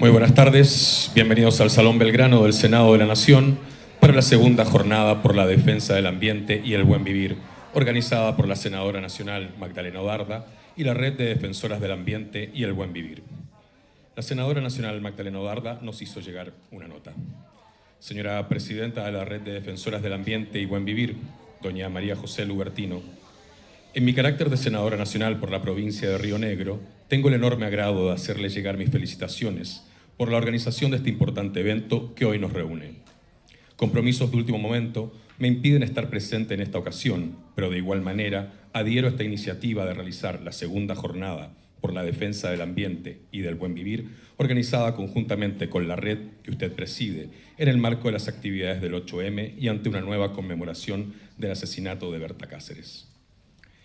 Muy buenas tardes, bienvenidos al Salón Belgrano del Senado de la Nación para la segunda jornada por la defensa del ambiente y el buen vivir, organizada por la senadora nacional Magdalena Odarda y la Red de Defensoras del Ambiente y el Buen Vivir. La senadora nacional Magdalena Odarda nos hizo llegar una nota. Señora Presidenta de la Red de Defensoras del Ambiente y Buen Vivir, doña María José Lubertino, en mi carácter de senadora nacional por la provincia de Río Negro, tengo el enorme agrado de hacerle llegar mis felicitaciones por la organización de este importante evento que hoy nos reúne. Compromisos de último momento me impiden estar presente en esta ocasión, pero de igual manera adhiero a esta iniciativa de realizar la segunda jornada por la defensa del ambiente y del buen vivir, organizada conjuntamente con la red que usted preside, en el marco de las actividades del 8M y ante una nueva conmemoración del asesinato de Berta Cáceres.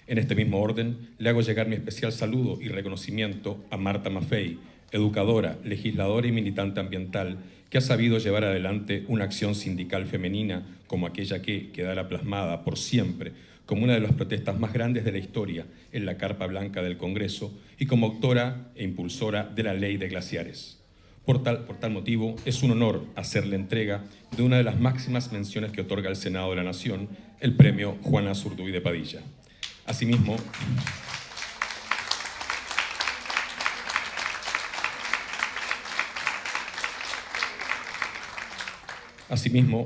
En este mismo orden, le hago llegar mi especial saludo y reconocimiento a Marta Maffei, educadora, legisladora y militante ambiental, que ha sabido llevar adelante una acción sindical femenina como aquella que quedará plasmada por siempre como una de las protestas más grandes de la historia en la Carpa Blanca del Congreso y como autora e impulsora de la Ley de Glaciares. Por tal motivo, es un honor hacerle entrega de una de las máximas menciones que otorga el Senado de la Nación, el premio Juana Zurduy de Padilla. Asimismo,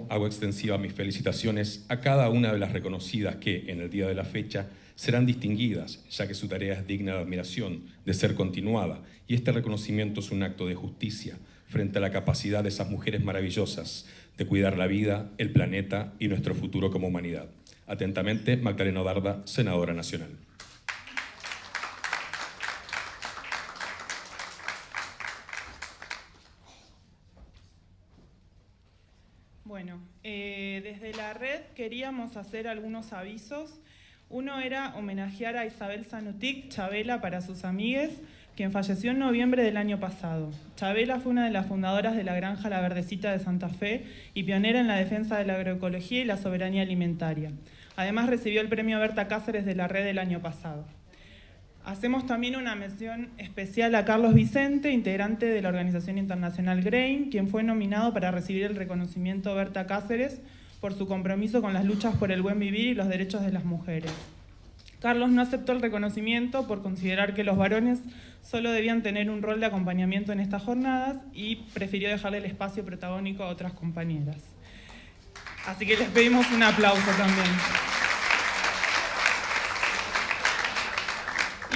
hago extensiva mis felicitaciones a cada una de las reconocidas que, en el día de la fecha, serán distinguidas, ya que su tarea es digna de admiración, de ser continuada, y este reconocimiento es un acto de justicia frente a la capacidad de esas mujeres maravillosas de cuidar la vida, el planeta y nuestro futuro como humanidad. Atentamente, Magdalena Odarda, senadora nacional. Bueno, desde la red queríamos hacer algunos avisos. Uno era homenajear a Isabel Zanutic, Chabela para sus amigues, quien falleció en noviembre del año pasado. Chabela fue una de las fundadoras de la granja La Verdecita de Santa Fe y pionera en la defensa de la agroecología y la soberanía alimentaria. Además recibió el premio Berta Cáceres de la red el año pasado. Hacemos también una mención especial a Carlos Vicente, integrante de la organización internacional GRAIN, quien fue nominado para recibir el reconocimiento Berta Cáceres por su compromiso con las luchas por el buen vivir y los derechos de las mujeres. Carlos no aceptó el reconocimiento por considerar que los varones solo debían tener un rol de acompañamiento en estas jornadas y prefirió dejarle el espacio protagónico a otras compañeras. Así que les pedimos un aplauso también.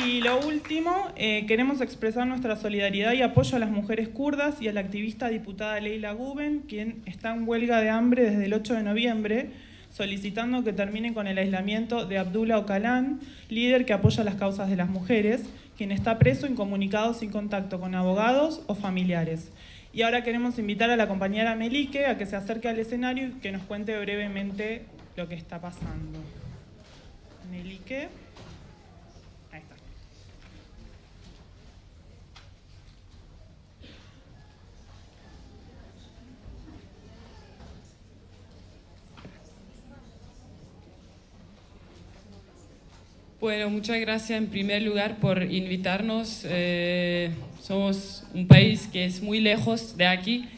Y lo último, queremos expresar nuestra solidaridad y apoyo a las mujeres kurdas y a la activista diputada Leyla Guben, quien está en huelga de hambre desde el 8 de noviembre, solicitando que termine con el aislamiento de Abdullah Öcalan, líder que apoya las causas de las mujeres, quien está preso, incomunicado, sin contacto con abogados o familiares. Y ahora queremos invitar a la compañera Melike a que se acerque al escenario y que nos cuente brevemente lo que está pasando. Melike. Ahí está. Bueno, muchas gracias en primer lugar por invitarnos. Somos un país que es muy lejos de aquí.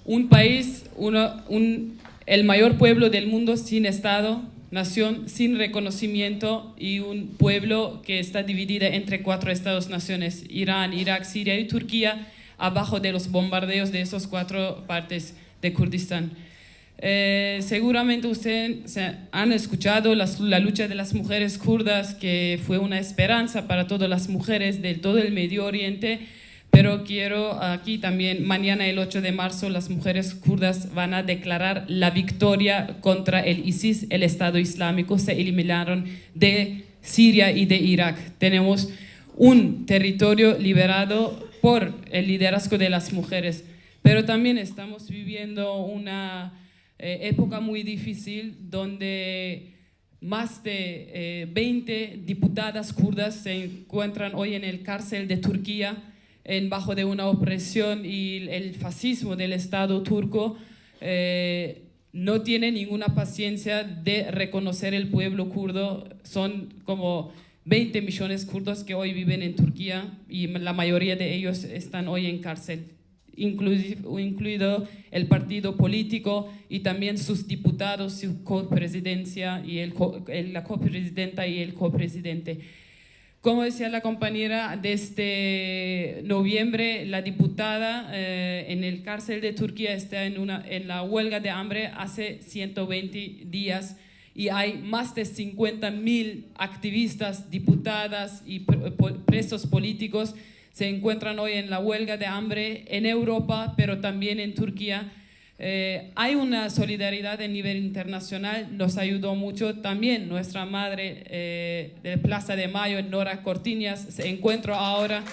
Un país, el mayor pueblo del mundo sin Estado, nación sin reconocimiento y un pueblo que está dividido entre 4 Estados-naciones, Irán, Irak, Siria y Turquía, abajo de los bombardeos de esas 4 partes de Kurdistán. Seguramente ustedes han escuchado la lucha de las mujeres kurdas, que fue una esperanza para todas las mujeres de todo el Medio Oriente, pero quiero aquí también, mañana el 8 de marzo, las mujeres kurdas van a declarar la victoria contra el ISIS, el Estado Islámico. Se eliminaron de Siria y de Irak. Tenemos un territorio liberado por el liderazgo de las mujeres, pero también estamos viviendo una época muy difícil donde más de 20 diputadas kurdas se encuentran hoy en el cárcel de Turquía bajo de una opresión, y el fascismo del Estado turco no tiene ninguna paciencia de reconocer el pueblo kurdo. Son como 20 millones kurdos que hoy viven en Turquía y la mayoría de ellos están hoy en cárcel, incluido el partido político y también sus diputados, su copresidencia y la copresidenta y el copresidente. Como decía la compañera, desde noviembre la diputada en el cárcel de Turquía está en la huelga de hambre hace 120 días y hay más de 50.000 activistas, diputadas y presos políticos se encuentran hoy en la huelga de hambre en Europa, pero también en Turquía. Hay una solidaridad a nivel internacional, nos ayudó mucho. También nuestra madre de Plaza de Mayo, Nora Cortiñas, se encuentra ahora.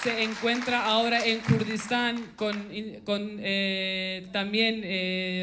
Se encuentra ahora en Kurdistán con también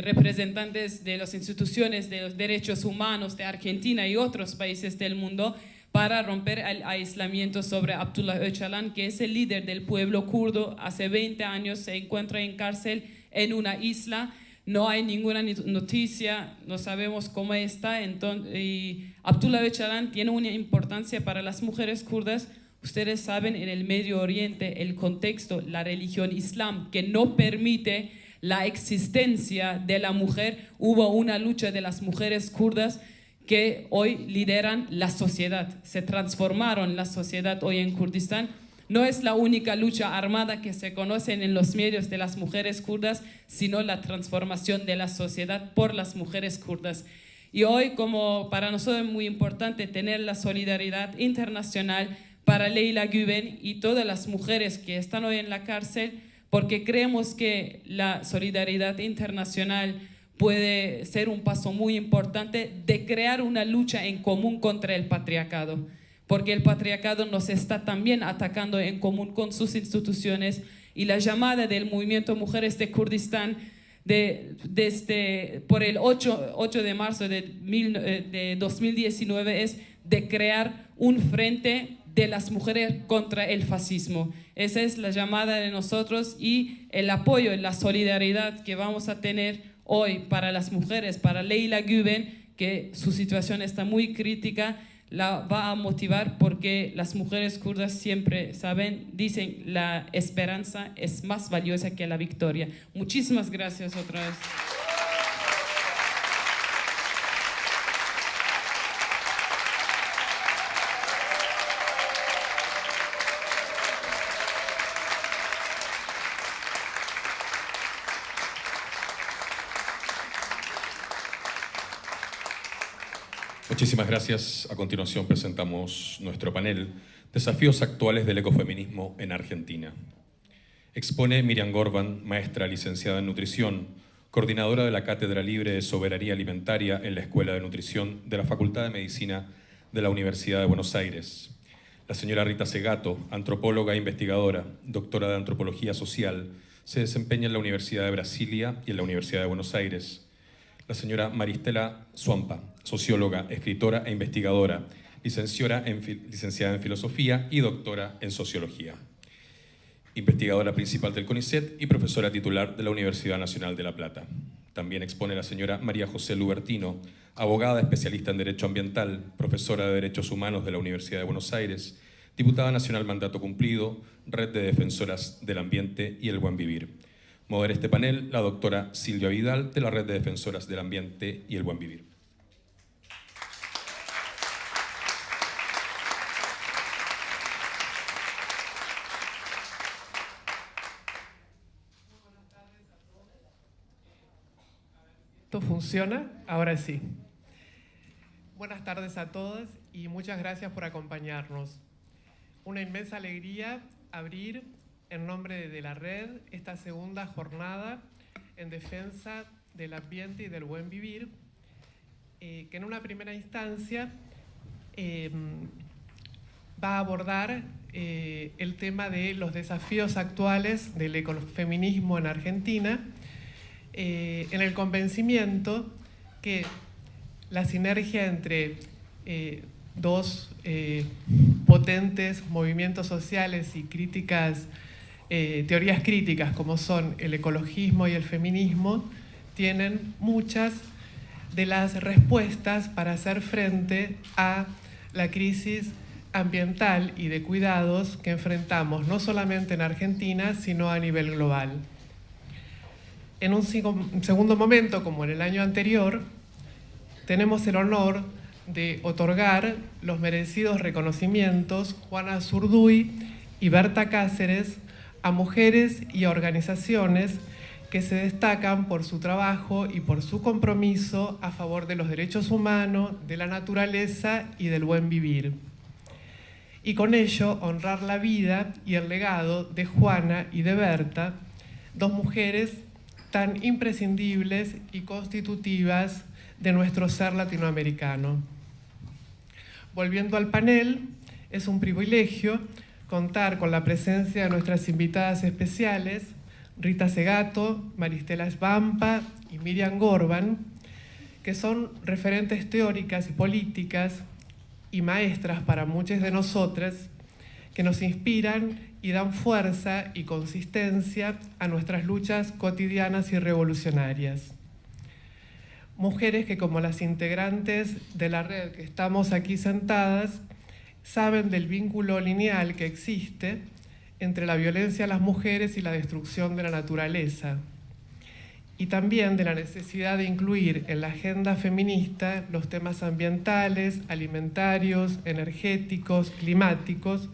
representantes de las instituciones de los derechos humanos de Argentina y otros países del mundo para romper el aislamiento sobre Abdullah Öcalan, que es el líder del pueblo kurdo. Hace 20 años se encuentra en cárcel en una isla, no hay ninguna noticia, no sabemos cómo está. Y Abdullah Öcalan tiene una importancia para las mujeres kurdas. Ustedes saben, en el Medio Oriente, el contexto, la religión islam, que no permite la existencia de la mujer. Hubo una lucha de las mujeres kurdas que hoy lideran la sociedad, se transformaron la sociedad hoy en Kurdistán. No es la única lucha armada que se conoce en los medios de las mujeres kurdas, sino la transformación de la sociedad por las mujeres kurdas. Y hoy, como para nosotros es muy importante tener la solidaridad internacional para Leyla Güven y todas las mujeres que están hoy en la cárcel, porque creemos que la solidaridad internacional puede ser un paso muy importante de crear una lucha en común contra el patriarcado, porque el patriarcado nos está también atacando en común con sus instituciones, y la llamada del movimiento Mujeres de Kurdistán por el 8 de marzo de 2019 es de crear un frente de las mujeres contra el fascismo. Esa es la llamada de nosotros, y el apoyo, la solidaridad que vamos a tener hoy para las mujeres, para Leyla Güven, que su situación está muy crítica, la va a motivar, porque las mujeres kurdas siempre dicen, la esperanza es más valiosa que la victoria. Muchísimas gracias otra vez. Muchísimas gracias. A continuación presentamos nuestro panel, Desafíos actuales del ecofeminismo en Argentina. Expone Miriam Gorban, maestra licenciada en nutrición, coordinadora de la Cátedra Libre de Soberanía Alimentaria en la Escuela de Nutrición de la Facultad de Medicina de la Universidad de Buenos Aires. La señora Rita Segato, antropóloga e investigadora, doctora de Antropología Social, se desempeña en la Universidad de Brasilia y en la Universidad de Buenos Aires. La señora Maristela Suampa, socióloga, escritora e investigadora, licenciada en Filosofía y doctora en Sociología. Investigadora principal del CONICET y profesora titular de la Universidad Nacional de La Plata. También expone la señora María José Lubertino, abogada especialista en Derecho Ambiental, profesora de Derechos Humanos de la Universidad de Buenos Aires, diputada nacional mandato cumplido, Red de Defensoras del Ambiente y el Buen Vivir. Modera este panel la doctora Silvia Vidal, de la Red de Defensoras del Ambiente y el Buen Vivir. ¿Esto funciona? Ahora sí. Buenas tardes a todos y muchas gracias por acompañarnos. Una inmensa alegría abrir en nombre de la red esta segunda jornada en defensa del ambiente y del buen vivir, que en una primera instancia va a abordar el tema de los desafíos actuales del ecofeminismo en Argentina, en el convencimiento que la sinergia entre dos potentes movimientos sociales y teorías críticas como son el ecologismo y el feminismo, tienen muchas de las respuestas para hacer frente a la crisis ambiental y de cuidados que enfrentamos no solamente en Argentina, sino a nivel global. En un segundo momento, como en el año anterior, tenemos el honor de otorgar los merecidos reconocimientos Juana Zurduy y Berta Cáceres a mujeres y a organizaciones que se destacan por su trabajo y por su compromiso a favor de los derechos humanos, de la naturaleza y del buen vivir. Y con ello honrar la vida y el legado de Juana y de Berta, dos mujeres tan imprescindibles y constitutivas de nuestro ser latinoamericano. Volviendo al panel, es un privilegio contar con la presencia de nuestras invitadas especiales, Rita Segato, Maristela Svampa y Miriam Gorban, que son referentes teóricas y políticas y maestras para muchas de nosotras, que nos inspiran y dan fuerza y consistencia a nuestras luchas cotidianas y revolucionarias. Mujeres que, como las integrantes de la red que estamos aquí sentadas, saben del vínculo lineal que existe entre la violencia a las mujeres y la destrucción de la naturaleza, y también de la necesidad de incluir en la agenda feminista los temas ambientales, alimentarios, energéticos, climáticos,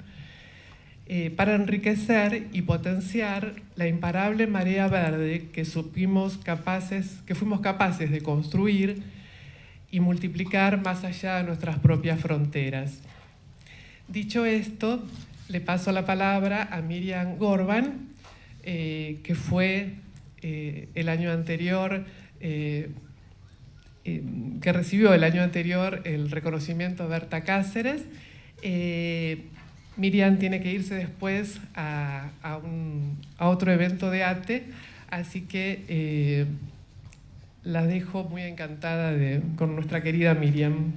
para enriquecer y potenciar la imparable marea verde que fuimos capaces de construir y multiplicar más allá de nuestras propias fronteras. Dicho esto, le paso la palabra a Miriam Gorban, que fue el año anterior, que recibió el año anterior el reconocimiento de Berta Cáceres. Miriam tiene que irse después a otro evento de ATE, así que la dejo muy encantada con nuestra querida Miriam.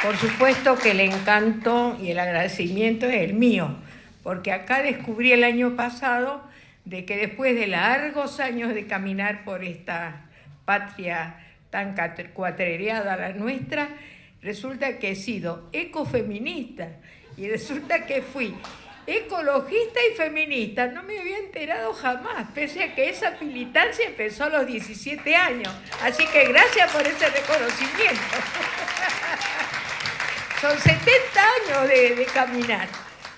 Por supuesto que el encanto y el agradecimiento es el mío, porque acá descubrí el año pasado de que después de largos años de caminar por esta patria tan cuatrereada la nuestra, resulta que he sido ecofeminista y resulta que fui ecologista y feminista. No me había enterado jamás, pese a que esa militancia empezó a los 17 años. Así que gracias por ese reconocimiento. Son 70 años de caminar,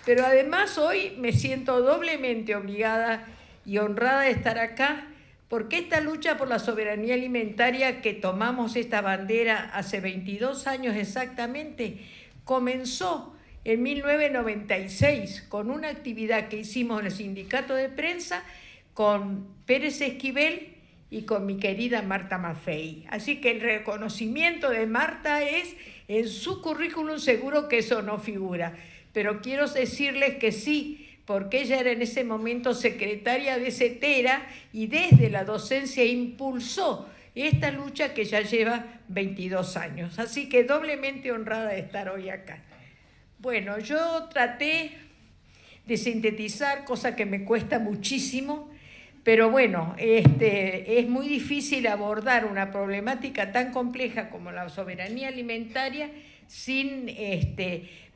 pero además hoy me siento doblemente obligada y honrada de estar acá, porque esta lucha por la soberanía alimentaria que tomamos esta bandera hace 22 años exactamente, comenzó en 1996 con una actividad que hicimos en el sindicato de prensa con Pérez Esquivel y con mi querida Marta Maffei. Así que el reconocimiento de Marta es en su currículum, seguro que eso no figura, pero quiero decirles que sí, porque ella era en ese momento secretaria de CETERA y desde la docencia impulsó esta lucha que ya lleva 22 años. Así que doblemente honrada de estar hoy acá. Bueno, yo traté de sintetizar, cosa que me cuesta muchísimo, pero bueno, es muy difícil abordar una problemática tan compleja como la soberanía alimentaria sin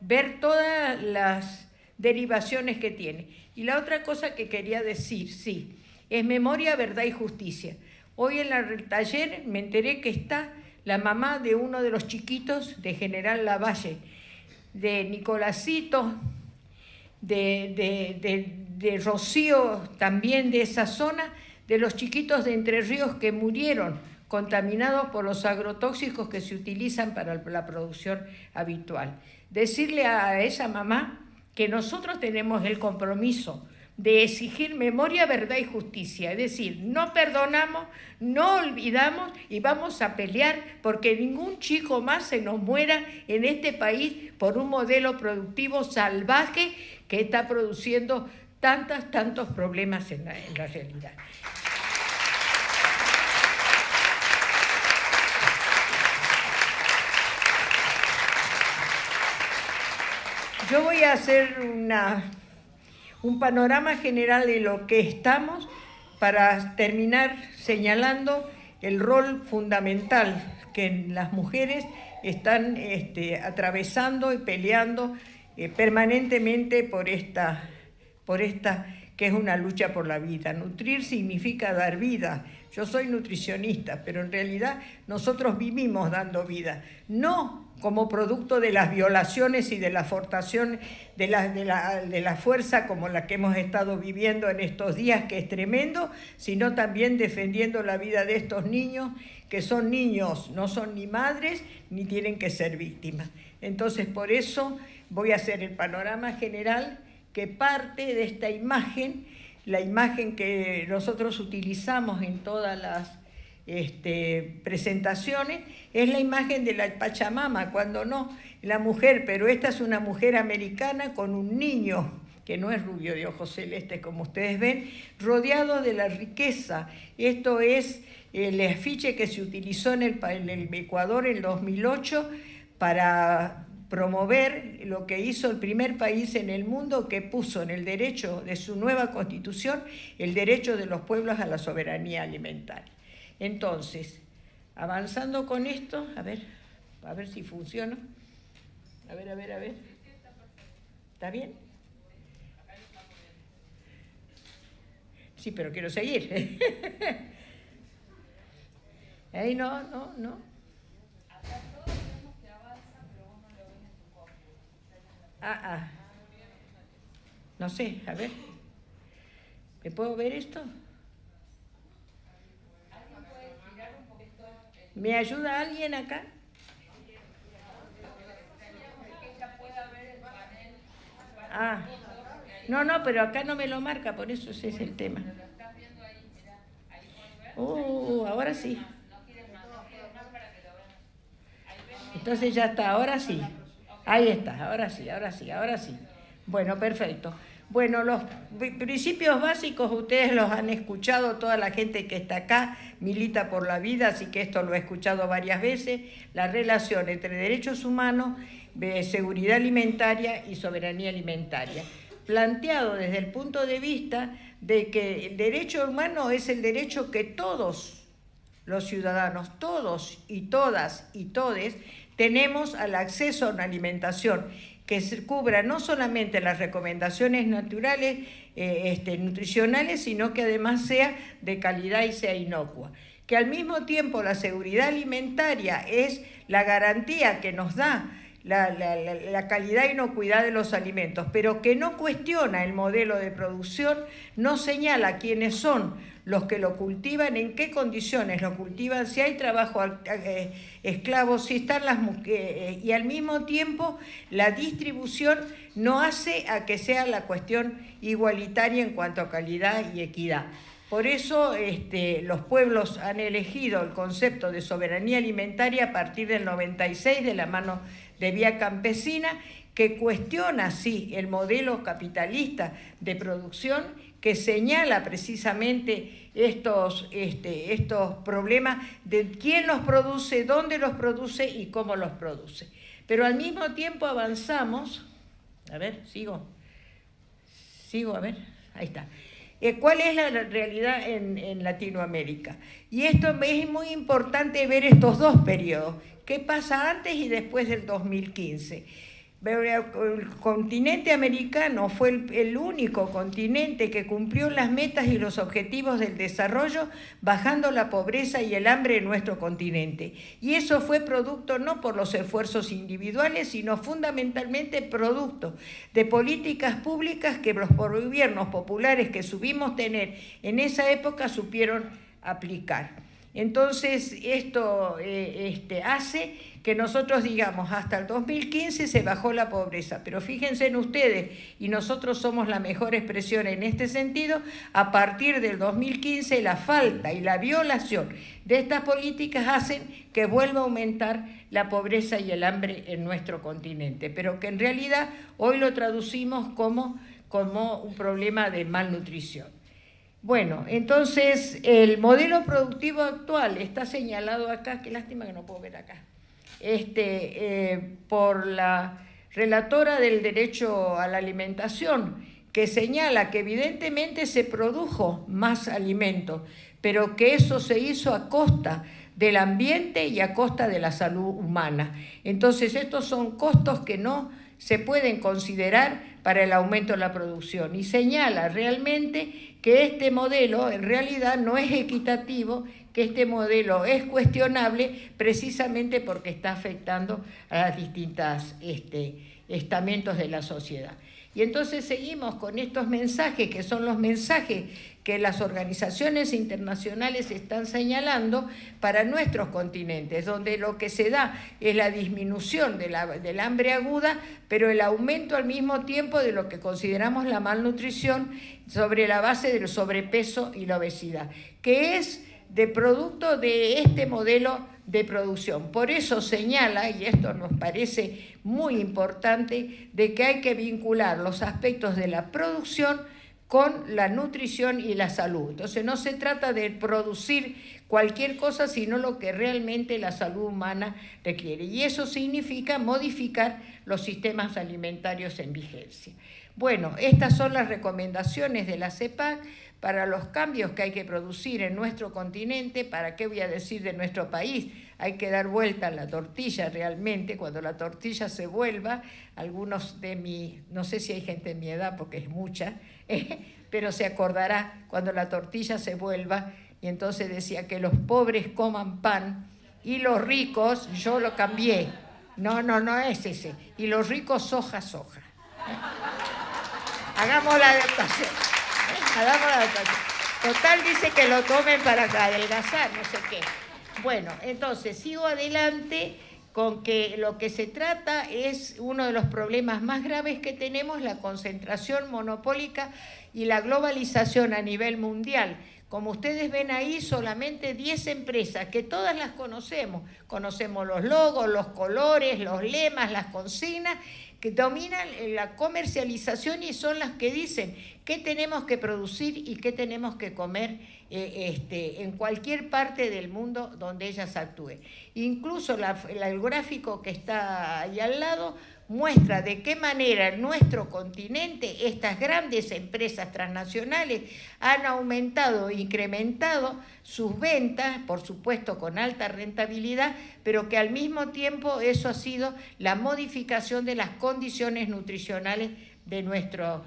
ver todas las derivaciones que tiene. Y la otra cosa que quería decir, sí, es memoria, verdad y justicia. Hoy en el taller me enteré que está la mamá de uno de los chiquitos de General Lavalle, de Nicolásito, de Rocío, también de esa zona, de los chiquitos de Entre Ríos que murieron contaminados por los agrotóxicos que se utilizan para la producción habitual. Decirle a esa mamá que nosotros tenemos el compromiso de exigir memoria, verdad y justicia, es decir, no perdonamos, no olvidamos y vamos a pelear porque ningún chico más se nos muera en este país por un modelo productivo salvaje que está produciendo tantos problemas en la realidad. Yo voy a hacer Un panorama general de lo que estamos para terminar señalando el rol fundamental que las mujeres están atravesando y peleando permanentemente por esta que es una lucha por la vida. Nutrir significa dar vida. Yo soy nutricionista, pero en realidad nosotros vivimos dando vida, no como producto de las violaciones y de la fortación de la fuerza como la que hemos estado viviendo en estos días, que es tremendo, sino también defendiendo la vida de estos niños, que son niños, no son ni madres, ni tienen que ser víctimas. Entonces, por eso voy a hacer el panorama general que parte de esta imagen, la imagen que nosotros utilizamos en todas las presentaciones, es la imagen de la Pachamama, cuando no, la mujer, pero esta es una mujer americana con un niño, que no es rubio de ojos celestes como ustedes ven, rodeado de la riqueza. Esto es el afiche que se utilizó en el Ecuador en 2008 para promover lo que hizo el primer país en el mundo que puso en el derecho de su nueva constitución el derecho de los pueblos a la soberanía alimentaria. Entonces, avanzando con esto, a ver si funciona. A ver. ¿Está bien? Sí, pero quiero seguir. Ahí no. No sé, a ver. ¿Me puedo ver esto? ¿Me ayuda alguien acá? No, pero acá no me lo marca, por eso ese es el tema. Ahora sí. Entonces ya está, ahora sí. Ahí está, ahora sí. Bueno, perfecto. Bueno, los principios básicos ustedes los han escuchado, toda la gente que está acá milita por la vida, así que esto lo he escuchado varias veces, la relación entre derechos humanos, seguridad alimentaria y soberanía alimentaria, planteado desde el punto de vista de que el derecho humano es el derecho que todos los ciudadanos, todos y todas y todes, tenemos al acceso a una alimentación que cubra no solamente las recomendaciones naturales, nutricionales, sino que además sea de calidad y sea inocua. Que al mismo tiempo la seguridad alimentaria es la garantía que nos da la calidad e inocuidad de los alimentos, pero que no cuestiona el modelo de producción, no señala quiénes son los que lo cultivan, en qué condiciones lo cultivan, si hay trabajo esclavo, si están las mujeres, y al mismo tiempo la distribución no hace a que sea la cuestión igualitaria en cuanto a calidad y equidad. Por eso los pueblos han elegido el concepto de soberanía alimentaria a partir del 96 de la mano de Vía Campesina, que cuestiona, sí, el modelo capitalista de producción, que señala precisamente estos problemas de quién los produce, dónde los produce y cómo los produce. Pero al mismo tiempo avanzamos, a ver, sigo, a ver, ahí está. ¿Cuál es la realidad en Latinoamérica? Y esto es muy importante ver estos dos periodos, qué pasa antes y después del 2015. El continente americano fue el único continente que cumplió las metas y los objetivos del desarrollo, bajando la pobreza y el hambre en nuestro continente. Y eso fue producto no por los esfuerzos individuales, sino fundamentalmente producto de políticas públicas que los gobiernos populares que supimos tener en esa época supieron aplicar. Entonces, esto hace que nosotros digamos, hasta el 2015 se bajó la pobreza, pero fíjense en ustedes, y nosotros somos la mejor expresión en este sentido, a partir del 2015 la falta y la violación de estas políticas hacen que vuelva a aumentar la pobreza y el hambre en nuestro continente, pero que en realidad hoy lo traducimos como un problema de malnutrición. Bueno, entonces el modelo productivo actual está señalado acá, qué lástima que no puedo ver acá, por la relatora del derecho a la alimentación, que señala que evidentemente se produjo más alimento, pero que eso se hizo a costa del ambiente y a costa de la salud humana. Entonces, estos son costos que no se pueden considerar para el aumento de la producción, y señala realmente que este modelo en realidad no es equitativo, que este modelo es cuestionable precisamente porque está afectando a las distintas estamentos de la sociedad. Y entonces seguimos con estos mensajes, que son los mensajes que las organizaciones internacionales están señalando para nuestros continentes, donde lo que se da es la disminución del hambre aguda, pero el aumento al mismo tiempo de lo que consideramos la malnutrición sobre la base del sobrepeso y la obesidad, que es de producto de este modelo de producción. Por eso señala, y esto nos parece muy importante, de que hay que vincular los aspectos de la producción con la nutrición y la salud. Entonces no se trata de producir cualquier cosa, sino lo que realmente la salud humana requiere. Y eso significa modificar los sistemas alimentarios en vigencia. Bueno, estas son las recomendaciones de la CEPAC para los cambios que hay que producir en nuestro continente. ¿Para qué voy a decir de nuestro país? Hay que dar vuelta a la tortilla realmente. Cuando la tortilla se vuelva, algunos de no sé si hay gente de mi edad porque es mucha, pero se acordará cuando la tortilla se vuelva, y entonces decía que los pobres coman pan y los ricos, yo lo cambié, no es ese, y los ricos soja. Hagamos la adaptación. Total dice que lo tomen para adelgazar, no sé qué. Bueno, entonces sigo adelante con que lo que se trata es uno de los problemas más graves que tenemos, la concentración monopólica y la globalización a nivel mundial. Como ustedes ven ahí, solamente 10 empresas, que todas las conocemos. Conocemos los logos, los colores, los lemas, las consignas, que dominan la comercialización y son las que dicen qué tenemos que producir y qué tenemos que comer en cualquier parte del mundo donde ellas actúen. Incluso el gráfico que está ahí al lado muestra de qué manera en nuestro continente estas grandes empresas transnacionales han aumentado e incrementado sus ventas, por supuesto con alta rentabilidad, pero que al mismo tiempo eso ha sido la modificación de las condiciones nutricionales de nuestros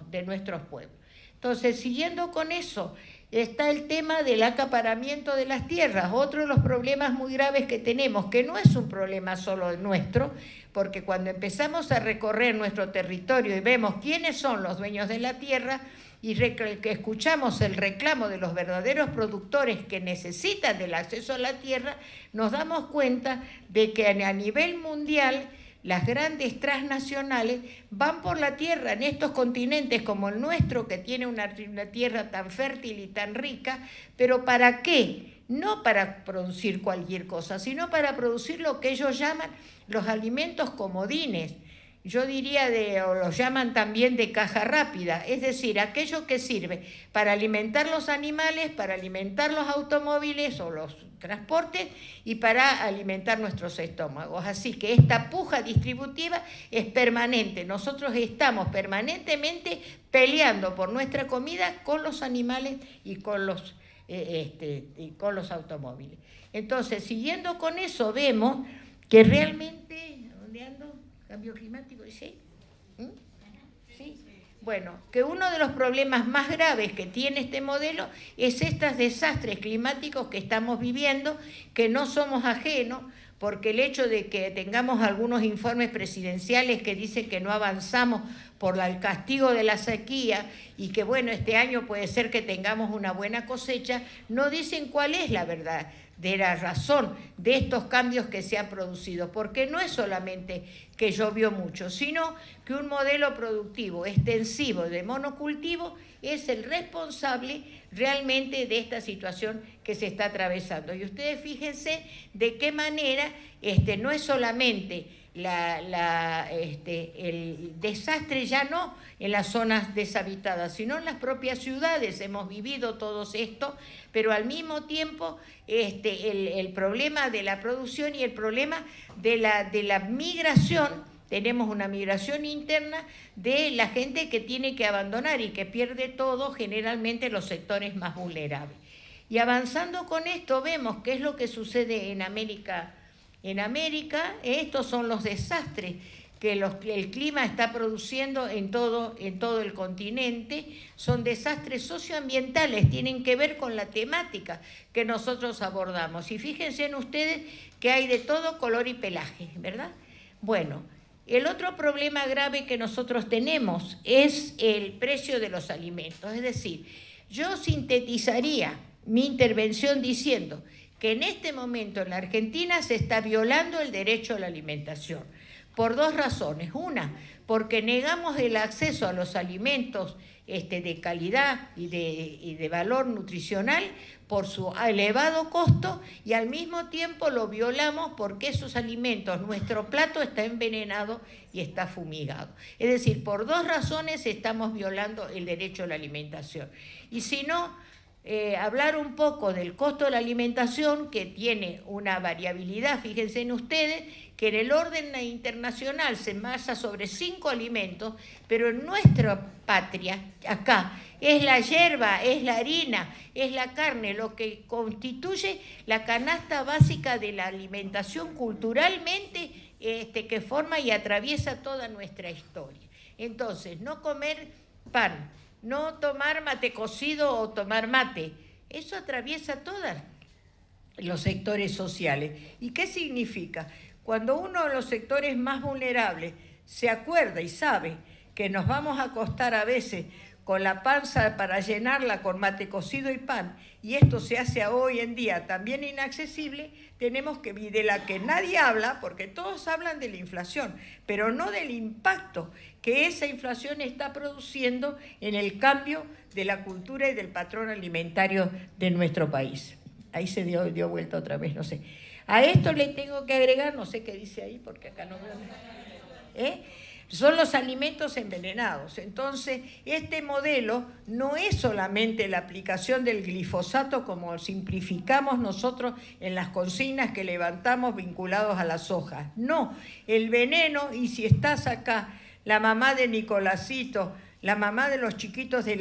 pueblos. Entonces, siguiendo con eso, está el tema del acaparamiento de las tierras, otro de los problemas muy graves que tenemos, que no es un problema solo nuestro, porque cuando empezamos a recorrer nuestro territorio y vemos quiénes son los dueños de la tierra, y que escuchamos el reclamo de los verdaderos productores que necesitan del acceso a la tierra, nos damos cuenta de que a nivel mundial las grandes transnacionales van por la tierra en estos continentes como el nuestro, que tiene una tierra tan fértil y tan rica, pero ¿para qué? No para producir cualquier cosa, sino para producir lo que ellos llaman los alimentos comodines. Yo diría o los llaman también de caja rápida, es decir, aquello que sirve para alimentar los animales, para alimentar los automóviles o los transportes y para alimentar nuestros estómagos. Así que esta puja distributiva es permanente. Nosotros estamos permanentemente peleando por nuestra comida con los animales y con los automóviles. Entonces, siguiendo con eso, vemos que realmente, ¿dónde ando? Cambio climático, ¿sí? ¿Sí? Bueno, que uno de los problemas más graves que tiene este modelo es estos desastres climáticos que estamos viviendo, que no somos ajenos, porque el hecho de que tengamos algunos informes presidenciales que dicen que no avanzamos por el castigo de la sequía y que, bueno, este año puede ser que tengamos una buena cosecha, no dicen cuál es la verdad de la razón de estos cambios que se han producido, porque no es solamente que llovió mucho, sino que un modelo productivo extensivo de monocultivo es el responsable realmente de esta situación que se está atravesando. Y ustedes fíjense de qué manera no es solamente el desastre ya no en las zonas deshabitadas, sino en las propias ciudades. Hemos vivido todo esto, pero al mismo tiempo el problema de la producción y el problema de la migración tenemos una migración interna de la gente que tiene que abandonar y que pierde todo, generalmente los sectores más vulnerables. Y avanzando con esto vemos qué es lo que sucede en América. En América, estos son los desastres que el clima está produciendo en todo el continente. Son desastres socioambientales, tienen que ver con la temática que nosotros abordamos. Y fíjense en ustedes que hay de todo color y pelaje, ¿verdad? Bueno, el otro problema grave que nosotros tenemos es el precio de los alimentos. Es decir, yo sintetizaría mi intervención diciendo que en este momento en la Argentina se está violando el derecho a la alimentación por dos razones. Una, porque negamos el acceso a los alimentos de calidad y de valor nutricional por su elevado costo, y al mismo tiempo lo violamos porque esos alimentos, nuestro plato está envenenado y está fumigado. Es decir, por dos razones estamos violando el derecho a la alimentación. Y si no, hablar un poco del costo de la alimentación, que tiene una variabilidad, fíjense en ustedes, que en el orden internacional se basa sobre 5 alimentos, pero en nuestra patria, acá, es la yerba, es la harina, es la carne, lo que constituye la canasta básica de la alimentación culturalmente, que forma y atraviesa toda nuestra historia. Entonces, no comer pan, no tomar mate cocido o tomar mate, eso atraviesa todos los sectores sociales. ¿Y qué significa? Cuando uno de los sectores más vulnerables se acuerda y sabe que nos vamos a acostar a veces con la panza para llenarla con mate cocido y pan, y esto se hace hoy en día también inaccesible, tenemos que, de la que nadie habla, porque todos hablan de la inflación, pero no del impacto que esa inflación está produciendo en el cambio de la cultura y del patrón alimentario de nuestro país. Ahí se dio vuelta otra vez, no sé. A esto le tengo que agregar, no sé qué dice ahí, porque acá no veo. Son los alimentos envenenados. Entonces, este modelo no es solamente la aplicación del glifosato como simplificamos nosotros en las consignas que levantamos vinculados a la soja. No, el veneno, y si estás acá, la mamá de Nicolásito, la mamá de los chiquitos de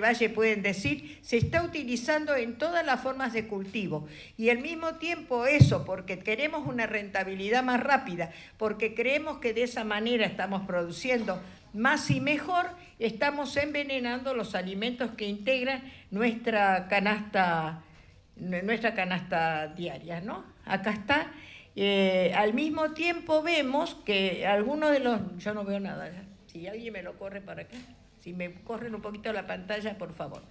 Valle pueden decir, se está utilizando en todas las formas de cultivo. Y al mismo tiempo eso, porque queremos una rentabilidad más rápida, porque creemos que de esa manera estamos produciendo más y mejor, estamos envenenando los alimentos que integran nuestra canasta diaria, ¿no? Acá está. Al mismo tiempo vemos que algunos de los... Yo no veo nada, ¿ya? Si alguien me lo corre para acá. Si me corren un poquito la pantalla, por favor.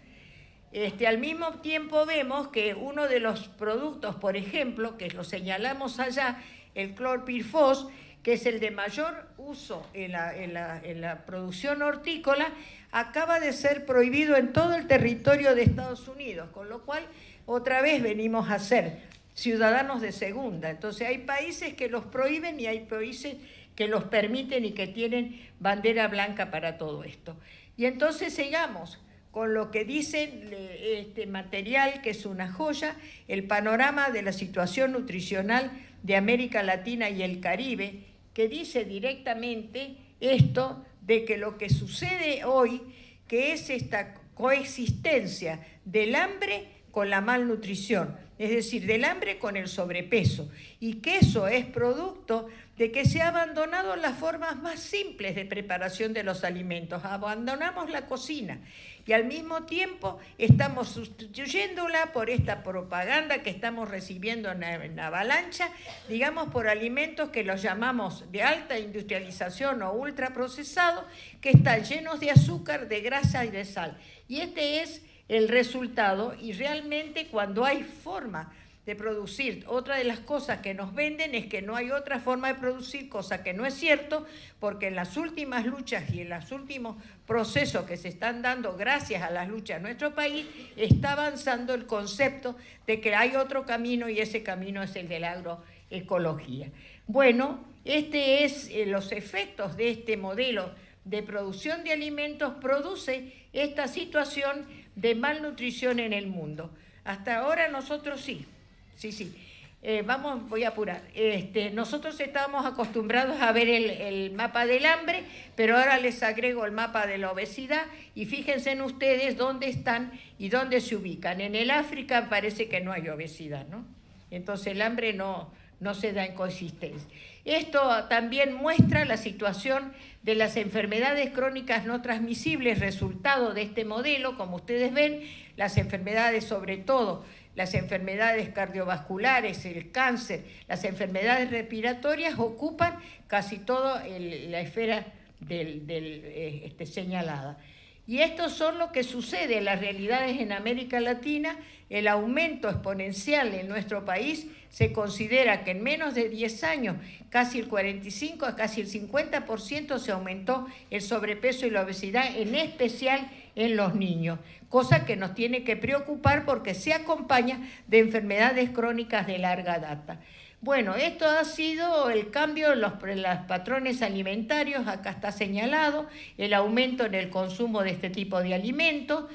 Al mismo tiempo vemos que uno de los productos, por ejemplo, que lo señalamos allá, el clorpirifos, que es el de mayor uso en la producción hortícola, acaba de ser prohibido en todo el territorio de Estados Unidos, con lo cual otra vez venimos a ser ciudadanos de segunda. Entonces hay países que los prohíben y hay países que los permiten y que tienen bandera blanca para todo esto. Y entonces sigamos con lo que dice este material, que es una joya, el panorama de la situación nutricional de América Latina y el Caribe, que dice directamente esto de que lo que sucede hoy, que es esta coexistencia del hambre con la malnutrición, es decir, del hambre con el sobrepeso, y que eso es producto de que se han abandonado las formas más simples de preparación de los alimentos, abandonamos la cocina y al mismo tiempo estamos sustituyéndola por esta propaganda que estamos recibiendo en avalancha, digamos, por alimentos que los llamamos de alta industrialización o ultraprocesados, que están llenos de azúcar, de grasa y de sal. Y este es el resultado, y realmente cuando hay forma de producir, otra de las cosas que nos venden es que no hay otra forma de producir, cosa que no es cierto, porque en las últimas luchas y en los últimos procesos que se están dando gracias a las luchas de nuestro país, está avanzando el concepto de que hay otro camino, y ese camino es el de la agroecología. Bueno, los efectos de este modelo de producción de alimentos produce esta situación de malnutrición en el mundo. Hasta ahora nosotros sí. voy a apurar. Nosotros estábamos acostumbrados a ver el mapa del hambre, pero ahora les agrego el mapa de la obesidad y fíjense en ustedes dónde están y dónde se ubican. En el África parece que no hay obesidad, ¿no? Entonces el hambre no se da en coexistencia. Esto también muestra la situación de las enfermedades crónicas no transmisibles, resultado de este modelo. Como ustedes ven, las enfermedades, sobre todo las enfermedades cardiovasculares, el cáncer, las enfermedades respiratorias, ocupan casi toda la esfera señalada. Y esto son lo que sucede en las realidades en América Latina. El aumento exponencial en nuestro país se considera que en menos de 10 años casi el 45 a casi el 50% se aumentó el sobrepeso y la obesidad, en especial en los niños, cosa que nos tiene que preocupar porque se acompaña de enfermedades crónicas de larga data. Bueno, esto ha sido el cambio en los patrones alimentarios. Acá está señalado el aumento en el consumo de este tipo de alimentos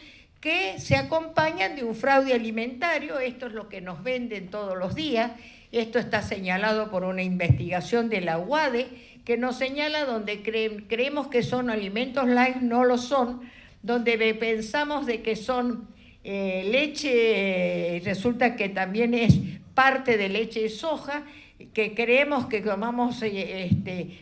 que se acompañan de un fraude alimentario. Esto es lo que nos venden todos los días. Esto está señalado por una investigación de la UADE que nos señala donde creemos que son alimentos light, no lo son, donde pensamos de que son leche, resulta que también es parte de leche de soja, que creemos que tomamos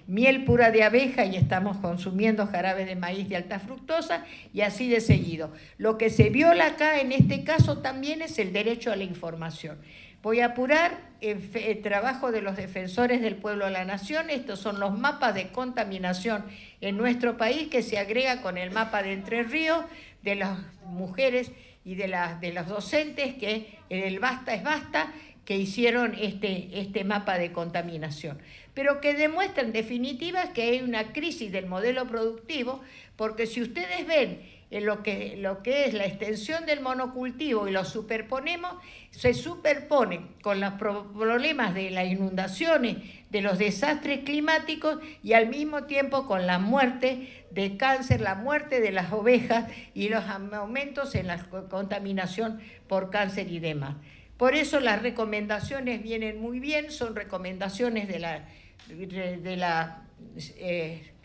miel pura de abeja y estamos consumiendo jarabe de maíz de alta fructosa, y así de seguido. Lo que se viola acá en este caso también es el derecho a la información. Voy a apurar el trabajo de los defensores del pueblo de la nación. Estos son los mapas de contaminación en nuestro país que se agrega con el mapa de Entre Ríos, de las mujeres y de los docentes, que el Basta es Basta, que hicieron este mapa de contaminación, pero que demuestra en definitiva que hay una crisis del modelo productivo, porque si ustedes ven lo que es la extensión del monocultivo y lo superponemos, se superpone con los problemas de las inundaciones, de los desastres climáticos y al mismo tiempo con la muerte de cáncer, la muerte de las ovejas y los aumentos en la contaminación por cáncer y demás. Por eso las recomendaciones vienen muy bien, son recomendaciones de la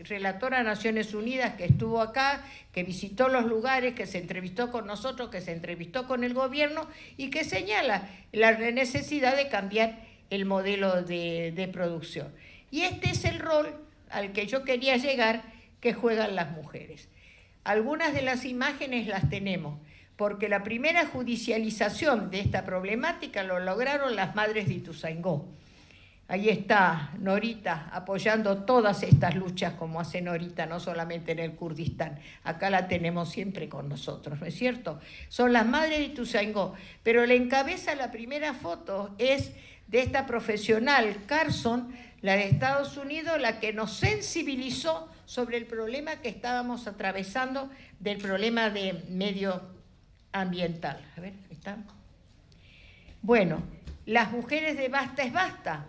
relatora de Naciones Unidas que estuvo acá, que visitó los lugares, que se entrevistó con nosotros, que se entrevistó con el gobierno y que señala la necesidad de cambiar el modelo de producción. Y este es el rol al que yo quería llegar, que juegan las mujeres. Algunas de las imágenes las tenemos, porque la primera judicialización de esta problemática lo lograron las madres de Ituzaingó. Ahí está Norita apoyando todas estas luchas como hace Norita, no solamente en el Kurdistán. Acá la tenemos siempre con nosotros, ¿no es cierto? Son las madres de Ituzaingó, pero la encabeza la primera foto es de esta profesional, Carson, la de Estados Unidos, la que nos sensibilizó sobre el problema que estábamos atravesando, del problema de medio ambiental. A ver, ahí está. Bueno, las mujeres de Basta es Basta,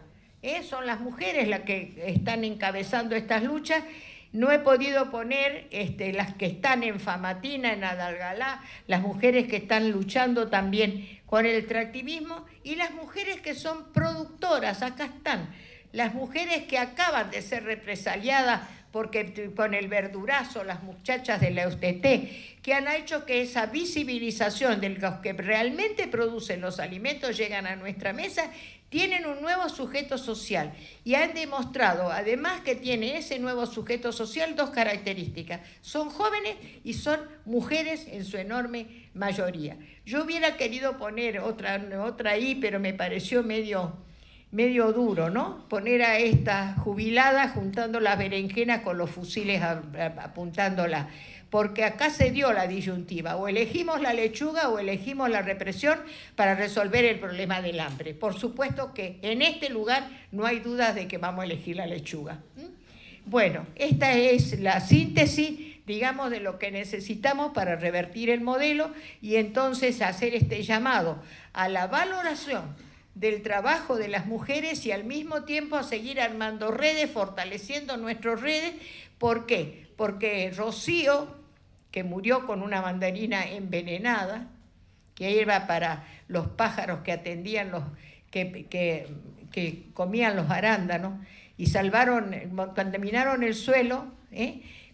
son las mujeres las que están encabezando estas luchas. No he podido poner las que están en Famatina, en Adalgalá, las mujeres que están luchando también con el extractivismo y las mujeres que son productoras. Acá están las mujeres que acaban de ser represaliadas porque con el verdurazo, las muchachas de la UTT, que han hecho que esa visibilización de los que realmente producen los alimentos llegan a nuestra mesa, tienen un nuevo sujeto social y han demostrado, además que tiene ese nuevo sujeto social, dos características: son jóvenes y son mujeres en su enorme mayoría. Yo hubiera querido poner otra ahí, pero me pareció medio duro, ¿no? Poner a esta jubilada juntando las berenjenas con los fusiles apuntándola, porque acá se dio la disyuntiva: o elegimos la lechuga o elegimos la represión para resolver el problema del hambre. Por supuesto que en este lugar no hay dudas de que vamos a elegir la lechuga. Bueno, esta es la síntesis, digamos, de lo que necesitamos para revertir el modelo y entonces hacer este llamado a la valoración del trabajo de las mujeres y al mismo tiempo a seguir armando redes, fortaleciendo nuestras redes. ¿Por qué? Porque Rocío, que murió con una mandarina envenenada, que iba para los pájaros que atendían que comían los arándanos y contaminaron el suelo,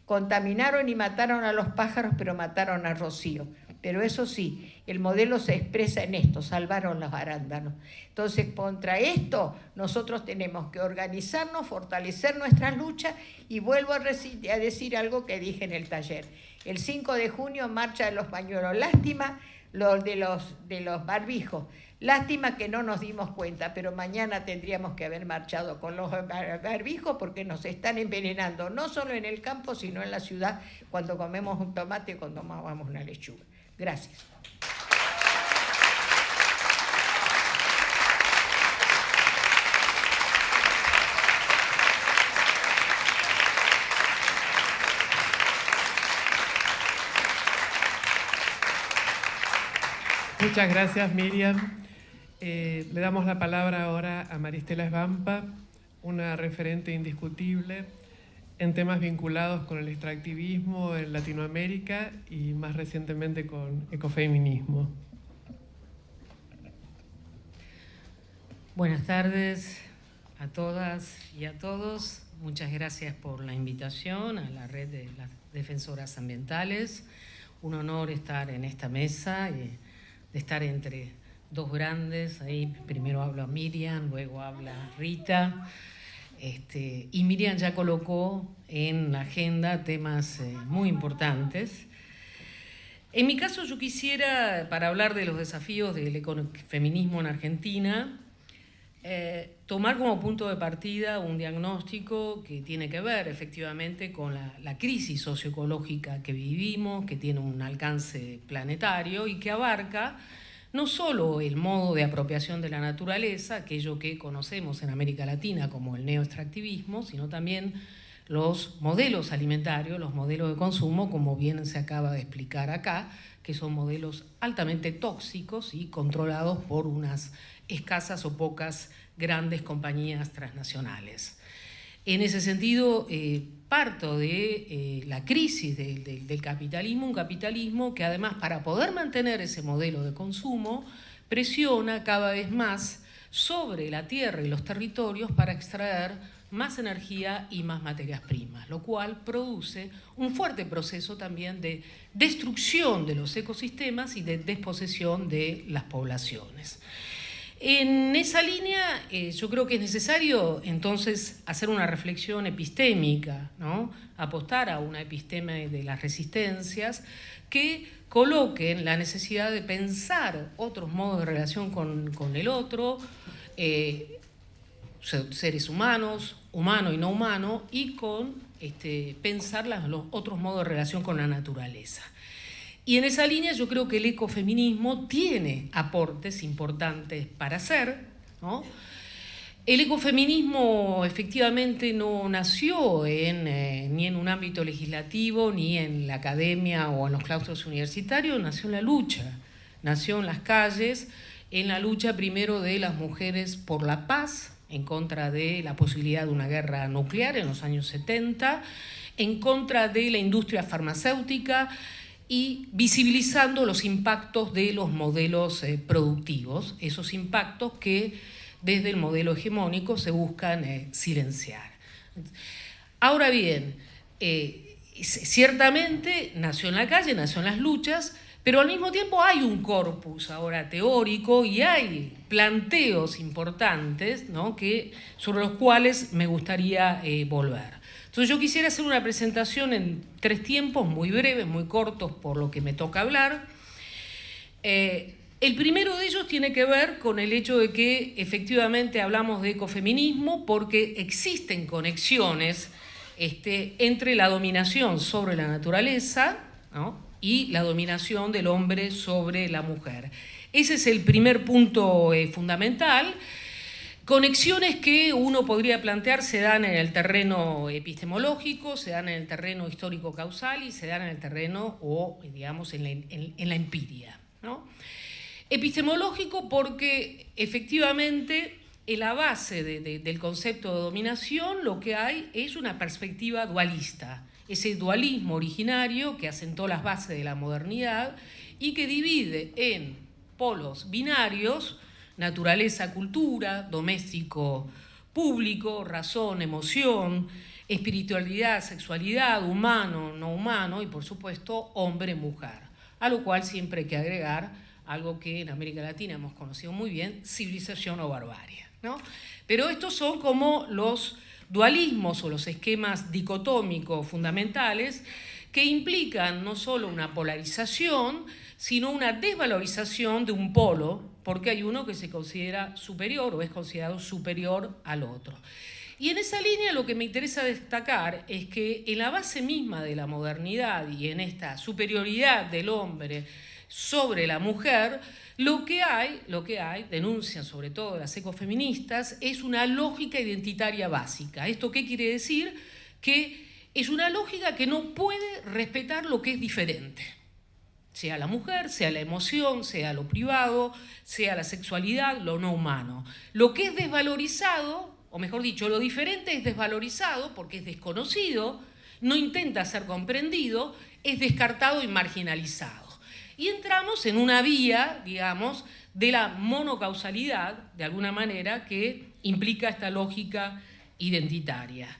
contaminaron y mataron a los pájaros, pero mataron a Rocío. Pero eso sí, el modelo se expresa en esto, salvaron los arándanos. Entonces, contra esto, nosotros tenemos que organizarnos, fortalecer nuestras luchas, y vuelvo a decir algo que dije en el taller. El 5 de junio, marcha de los pañuelos. Lástima de los barbijos. Lástima que no nos dimos cuenta, pero mañana tendríamos que haber marchado con los barbijos, porque nos están envenenando, no solo en el campo, sino en la ciudad, cuando comemos un tomate, cuando tomamos una lechuga. Gracias. Muchas gracias, Miriam. Le damos la palabra ahora a Maristela Svampa, una referente indiscutible en temas vinculados con el extractivismo en Latinoamérica y más recientemente con ecofeminismo. Buenas tardes a todas y a todos. Muchas gracias por la invitación a la Red de las Defensoras Ambientales. Un honor estar en esta mesa y de estar entre dos grandes. Ahí primero habla Miriam, luego habla Rita. Y Miriam ya colocó en la agenda temas muy importantes. En mi caso, yo quisiera, para hablar de los desafíos del ecofeminismo en Argentina, tomar como punto de partida un diagnóstico que tiene que ver efectivamente con la crisis socioecológica que vivimos, que tiene un alcance planetario y que abarca no solo el modo de apropiación de la naturaleza, aquello que conocemos en América Latina como el neoextractivismo, sino también los modelos alimentarios, los modelos de consumo, como bien se acaba de explicar acá, que son modelos altamente tóxicos y controlados por unas escasas o pocas grandes compañías transnacionales. En ese sentido, parto de la crisis del capitalismo, un capitalismo que además, para poder mantener ese modelo de consumo, presiona cada vez más sobre la tierra y los territorios para extraer más energía y más materias primas, lo cual produce un fuerte proceso también de destrucción de los ecosistemas y de desposesión de las poblaciones. En esa línea, yo creo que es necesario entonces hacer una reflexión epistémica, ¿no? Apostar a una episteme de las resistencias que coloquen la necesidad de pensar otros modos de relación con el otro, seres humanos, humano y no humano, y con pensar los otros modos de relación con la naturaleza. Y en esa línea yo creo que el ecofeminismo tiene aportes importantes para hacer, ¿no? El ecofeminismo efectivamente no nació ni en un ámbito legislativo, ni en la academia o en los claustros universitarios, nació en la lucha, nació en las calles, en la lucha primero de las mujeres por la paz, en contra de la posibilidad de una guerra nuclear en los años 70, en contra de la industria farmacéutica, y visibilizando los impactos de los modelos productivos, esos impactos que desde el modelo hegemónico se buscan silenciar. Ahora bien, ciertamente nació en la calle, nació en las luchas, pero al mismo tiempo hay un corpus ahora teórico y hay planteos importantes, ¿no?, sobre los cuales me gustaría volver. Entonces yo quisiera hacer una presentación en 3 tiempos, muy breves, muy cortos por lo que me toca hablar. El primero de ellos tiene que ver con el hecho de que efectivamente hablamos de ecofeminismo porque existen conexiones entre la dominación sobre la naturaleza, ¿no?, y la dominación del hombre sobre la mujer. Ese es el primer punto fundamental. Conexiones que uno podría plantear se dan en el terreno epistemológico, se dan en el terreno histórico-causal y se dan en el terreno, o digamos, en la empiria, ¿no? Epistemológico porque efectivamente en la base del concepto de dominación lo que hay es una perspectiva dualista, ese dualismo originario que asentó las bases de la modernidad y que divide en polos binarios, naturaleza, cultura, doméstico, público, razón, emoción, espiritualidad, sexualidad, humano, no humano y por supuesto hombre, mujer. A lo cual siempre hay que agregar algo que en América Latina hemos conocido muy bien, civilización o barbarie, ¿no? Pero estos son como los dualismos o los esquemas dicotómicos fundamentales que implican no solo una polarización, sino una desvalorización de un polo, porque hay uno que se considera superior o es considerado superior al otro. Y en esa línea lo que me interesa destacar es que en la base misma de la modernidad y en esta superioridad del hombre sobre la mujer, lo que hay, denuncian sobre todo las ecofeministas, es una lógica identitaria básica. ¿Esto qué quiere decir? Que es una lógica que no puede respetar lo que es diferente. Sea la mujer, sea la emoción, sea lo privado, sea la sexualidad, lo no humano. Lo que es desvalorizado, o mejor dicho, lo diferente es desvalorizado porque es desconocido, no intenta ser comprendido, es descartado y marginalizado. Y entramos en una vía, digamos, de la monocausalidad, de alguna manera, que implica esta lógica identitaria.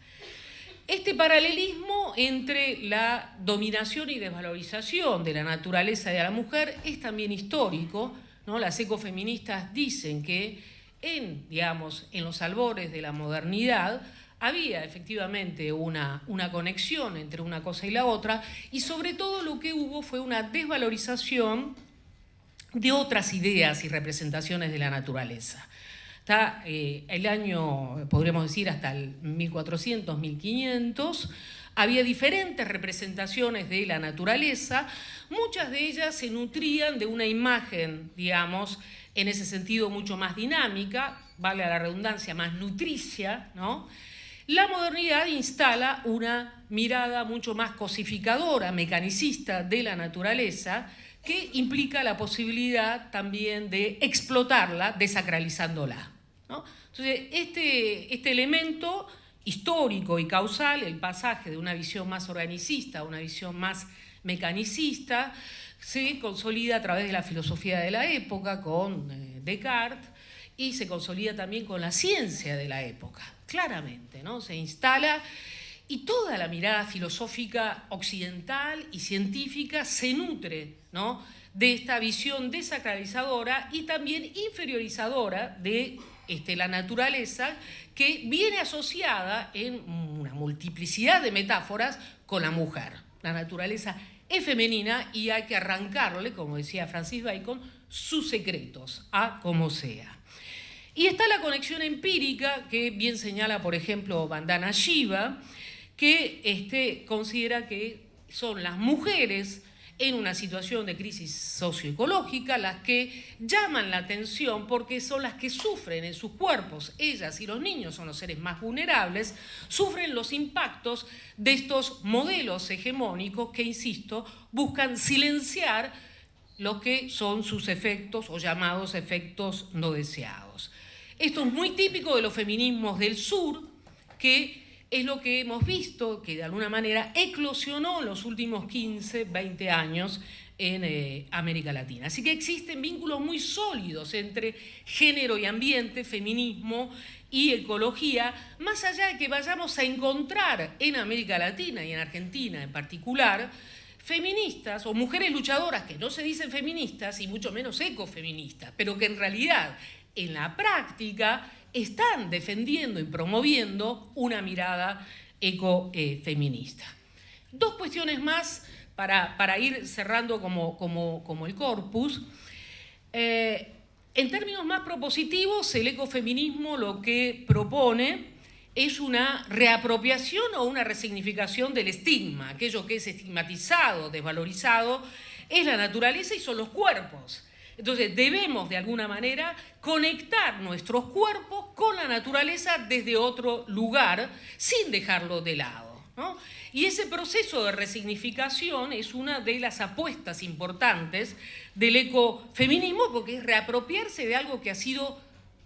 Este paralelismo entre la dominación y desvalorización de la naturaleza y de la mujer es también histórico, ¿no? Las ecofeministas dicen que en los albores de la modernidad había efectivamente una conexión entre una cosa y la otra, y sobre todo lo que hubo fue una desvalorización de otras ideas y representaciones de la naturaleza. Hasta el año, podríamos decir, hasta el 1400, 1500, había diferentes representaciones de la naturaleza, muchas de ellas se nutrían de una imagen, digamos, en ese sentido mucho más dinámica, vale la redundancia, más nutricia, ¿no? La modernidad instala una mirada mucho más cosificadora, mecanicista de la naturaleza, que implica la posibilidad también de explotarla, desacralizándola, ¿no? Entonces, este elemento histórico y causal, el pasaje de una visión más organicista a una visión más mecanicista, se consolida a través de la filosofía de la época con Descartes y se consolida también con la ciencia de la época, claramente, ¿no? Se instala y toda la mirada filosófica occidental y científica se nutre, ¿no?, de esta visión desacralizadora y también inferiorizadora de la naturaleza, que viene asociada en una multiplicidad de metáforas con la mujer. La naturaleza es femenina y hay que arrancarle, como decía Francis Bacon, sus secretos, a como sea. Y está la conexión empírica que bien señala, por ejemplo, Vandana Shiva, que considera que son las mujeres en una situación de crisis socioecológica las que llaman la atención porque son las que sufren en sus cuerpos. Ellas y los niños son los seres más vulnerables, sufren los impactos de estos modelos hegemónicos que, insisto, buscan silenciar lo que son sus efectos o llamados efectos no deseados. Esto es muy típico de los feminismos del sur, que es lo que hemos visto, que de alguna manera eclosionó en los últimos 15, 20 años en América Latina. Así que existen vínculos muy sólidos entre género y ambiente, feminismo y ecología, más allá de que vayamos a encontrar en América Latina y en Argentina en particular feministas o mujeres luchadoras que no se dicen feministas y mucho menos ecofeministas, pero que en realidad en la práctica están defendiendo y promoviendo una mirada ecofeminista. Dos cuestiones más para ir cerrando como el corpus. En términos más propositivos, el ecofeminismo lo que propone es una reapropiación o una resignificación del estigma. Aquello que es estigmatizado, desvalorizado, es la naturaleza y son los cuerpos. Entonces debemos de alguna manera conectar nuestros cuerpos con la naturaleza desde otro lugar sin dejarlo de lado, ¿no? Y ese proceso de resignificación es una de las apuestas importantes del ecofeminismo, porque es reapropiarse de algo que ha sido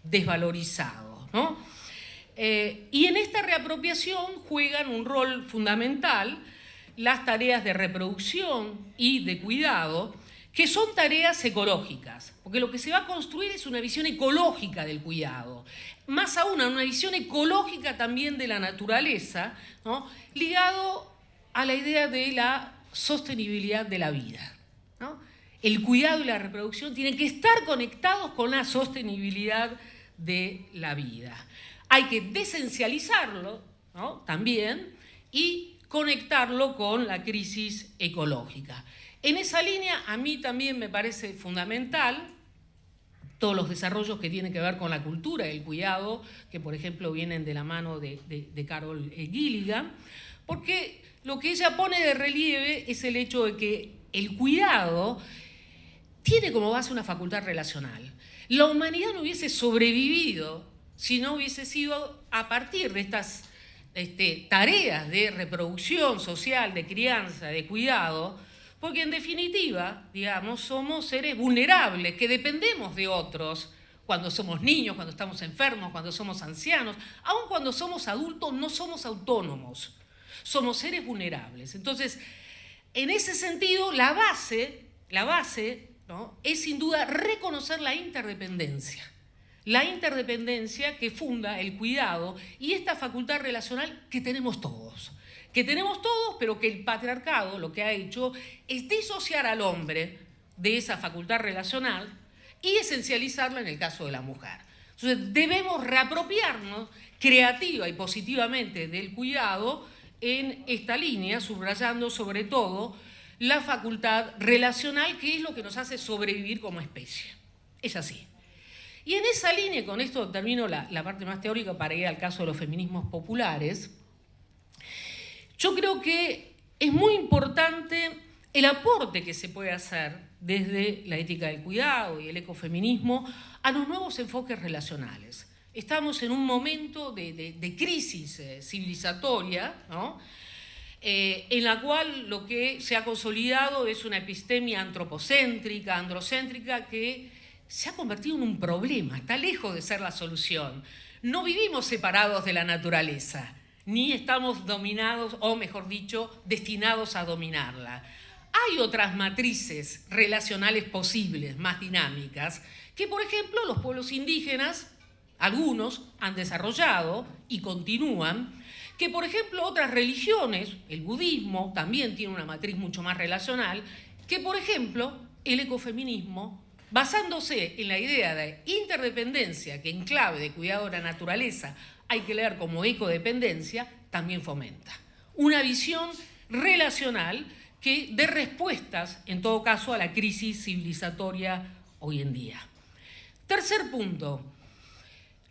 desvalorizado, ¿no? Y en esta reapropiación juegan un rol fundamental las tareas de reproducción y de cuidado, que son tareas ecológicas, porque lo que se va a construir es una visión ecológica del cuidado, más aún una visión ecológica también de la naturaleza, ¿no?, ligado a la idea de la sostenibilidad de la vida, ¿no? El cuidado y la reproducción tienen que estar conectados con la sostenibilidad de la vida. Hay que desesencializarlo, ¿no?, también, y conectarlo con la crisis ecológica. En esa línea, a mí también me parece fundamental todos los desarrollos que tienen que ver con la cultura y el cuidado, que por ejemplo vienen de la mano de Carol Gilligan, porque lo que ella pone de relieve es el hecho de que el cuidado tiene como base una facultad relacional. La humanidad no hubiese sobrevivido si no hubiese sido a partir de estas tareas de reproducción social, de crianza, de cuidado, porque en definitiva, digamos, somos seres vulnerables, que dependemos de otros cuando somos niños, cuando estamos enfermos, cuando somos ancianos, aun cuando somos adultos no somos autónomos, somos seres vulnerables. Entonces, en ese sentido, la base, ¿no?, es sin duda reconocer la interdependencia que funda el cuidado y esta facultad relacional que tenemos todos, pero que el patriarcado lo que ha hecho es disociar al hombre de esa facultad relacional y esencializarla en el caso de la mujer. Entonces debemos reapropiarnos creativa y positivamente del cuidado en esta línea, subrayando sobre todo la facultad relacional, que es lo que nos hace sobrevivir como especie. Es así. Y en esa línea, con esto termino la parte más teórica para ir al caso de los feminismos populares, yo creo que es muy importante el aporte que se puede hacer desde la ética del cuidado y el ecofeminismo a los nuevos enfoques relacionales. Estamos en un momento de crisis civilizatoria, ¿no?, en la cual lo que se ha consolidado es una epistemia antropocéntrica, androcéntrica, que se ha convertido en un problema, está lejos de ser la solución. No vivimos separados de la naturaleza, ni estamos dominados, o mejor dicho, destinados a dominarla. Hay otras matrices relacionales posibles, más dinámicas, que por ejemplo los pueblos indígenas, algunos han desarrollado y continúan, que por ejemplo otras religiones, el budismo también tiene una matriz mucho más relacional, que por ejemplo el ecofeminismo, basándose en la idea de interdependencia que en clave de cuidado de la naturaleza hay que leer como ecodependencia, también fomenta una visión relacional que dé respuestas, en todo caso, a la crisis civilizatoria hoy en día. Tercer punto,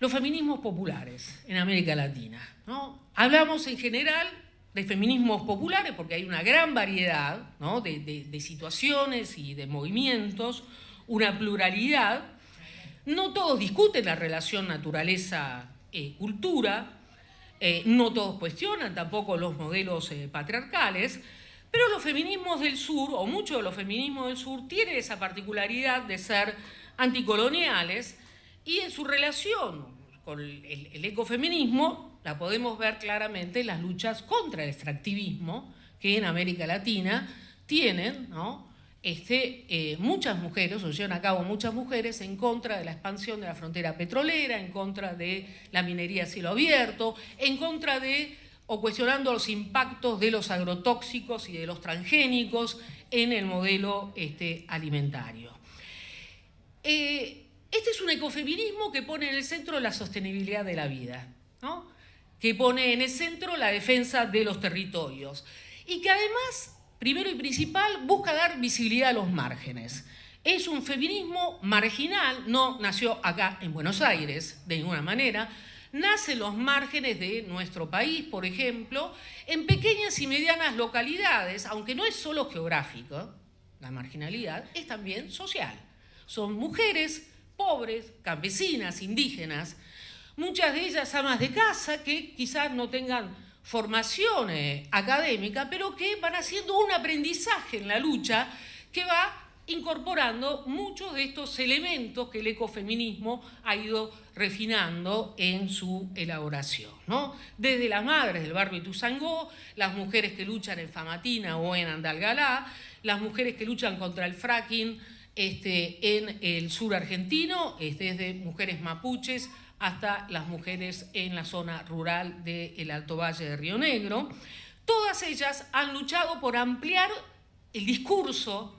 los feminismos populares en América Latina, ¿no? Hablamos en general de feminismos populares porque hay una gran variedad, ¿no?, de situaciones y de movimientos, una pluralidad. No todos discuten la relación naturaleza-cultura, no todos cuestionan tampoco los modelos patriarcales, pero los feminismos del sur, o muchos de los feminismos del sur, tienen esa particularidad de ser anticoloniales y en su relación con el ecofeminismo la podemos ver claramente en las luchas contra el extractivismo que en América Latina tienen, ¿no?, muchas mujeres, o llevan a cabo muchas mujeres en contra de la expansión de la frontera petrolera, en contra de la minería a cielo abierto, en contra de o cuestionando los impactos de los agrotóxicos y de los transgénicos en el modelo alimentario. Este es un ecofeminismo que pone en el centro la sostenibilidad de la vida, ¿no?, que pone en el centro la defensa de los territorios y que además, primero y principal, busca dar visibilidad a los márgenes. Es un feminismo marginal, no nació acá en Buenos Aires de ninguna manera, nace en los márgenes de nuestro país, por ejemplo, en pequeñas y medianas localidades, aunque no es solo geográfico, la marginalidad es también social. Son mujeres pobres, campesinas, indígenas, muchas de ellas amas de casa que quizás no tengan formación académica, pero que van haciendo un aprendizaje en la lucha que va incorporando muchos de estos elementos que el ecofeminismo ha ido refinando en su elaboración, ¿no? Desde las madres del barrio Ituzaingó, las mujeres que luchan en Famatina o en Andalgalá, las mujeres que luchan contra el fracking en el sur argentino, desde mujeres mapuches hasta las mujeres en la zona rural del Alto Valle de Río Negro. Todas ellas han luchado por ampliar el discurso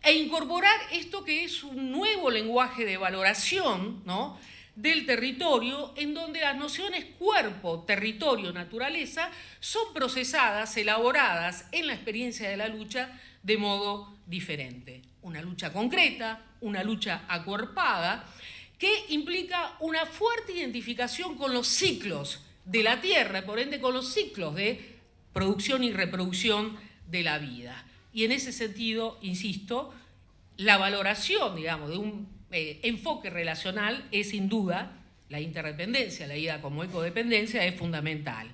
e incorporar esto que es un nuevo lenguaje de valoración, ¿no?, del territorio, en donde las nociones cuerpo, territorio, naturaleza son procesadas, elaboradas en la experiencia de la lucha de modo diferente. Una lucha concreta, una lucha acuerpada, que implica una fuerte identificación con los ciclos de la tierra, por ende con los ciclos de producción y reproducción de la vida. Y en ese sentido, insisto, la valoración, digamos, de un enfoque relacional es sin duda la interdependencia, la idea como ecodependencia es fundamental.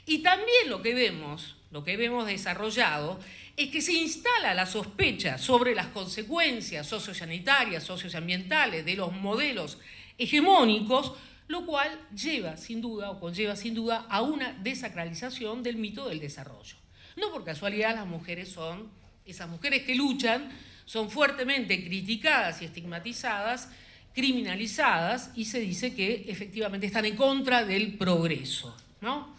Y también lo que vemos desarrollado es que se instala la sospecha sobre las consecuencias sociosanitarias, socioambientales de los modelos hegemónicos, lo cual lleva sin duda o conlleva sin duda a una desacralización del mito del desarrollo. No por casualidad las mujeres son, esas mujeres que luchan, son fuertemente criticadas y estigmatizadas, criminalizadas, y se dice que efectivamente están en contra del progreso, ¿no?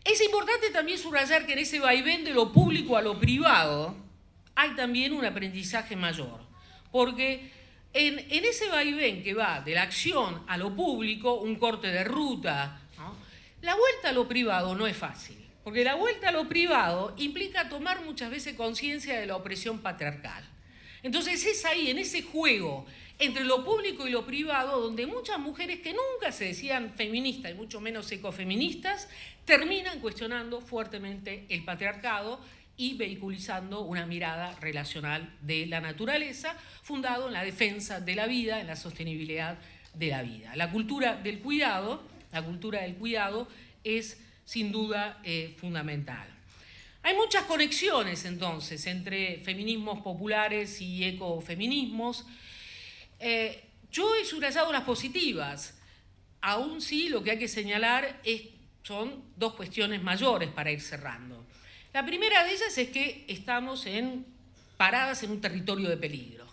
Es importante también subrayar que en ese vaivén de lo público a lo privado hay también un aprendizaje mayor, porque en ese vaivén que va de la acción a lo público, un corte de ruta, ¿no?, la vuelta a lo privado no es fácil, porque la vuelta a lo privado implica tomar muchas veces conciencia de la opresión patriarcal. Entonces es ahí, en ese juego entre lo público y lo privado, donde muchas mujeres que nunca se decían feministas y mucho menos ecofeministas, terminan cuestionando fuertemente el patriarcado y vehiculizando una mirada relacional de la naturaleza, fundado en la defensa de la vida, en la sostenibilidad de la vida. La cultura del cuidado es sin duda fundamental. Hay muchas conexiones entonces entre feminismos populares y ecofeminismos. Yo he subrayado las positivas, aún sí lo que hay que señalar son dos cuestiones mayores para ir cerrando. La primera de ellas es que estamos paradas en un territorio de peligro.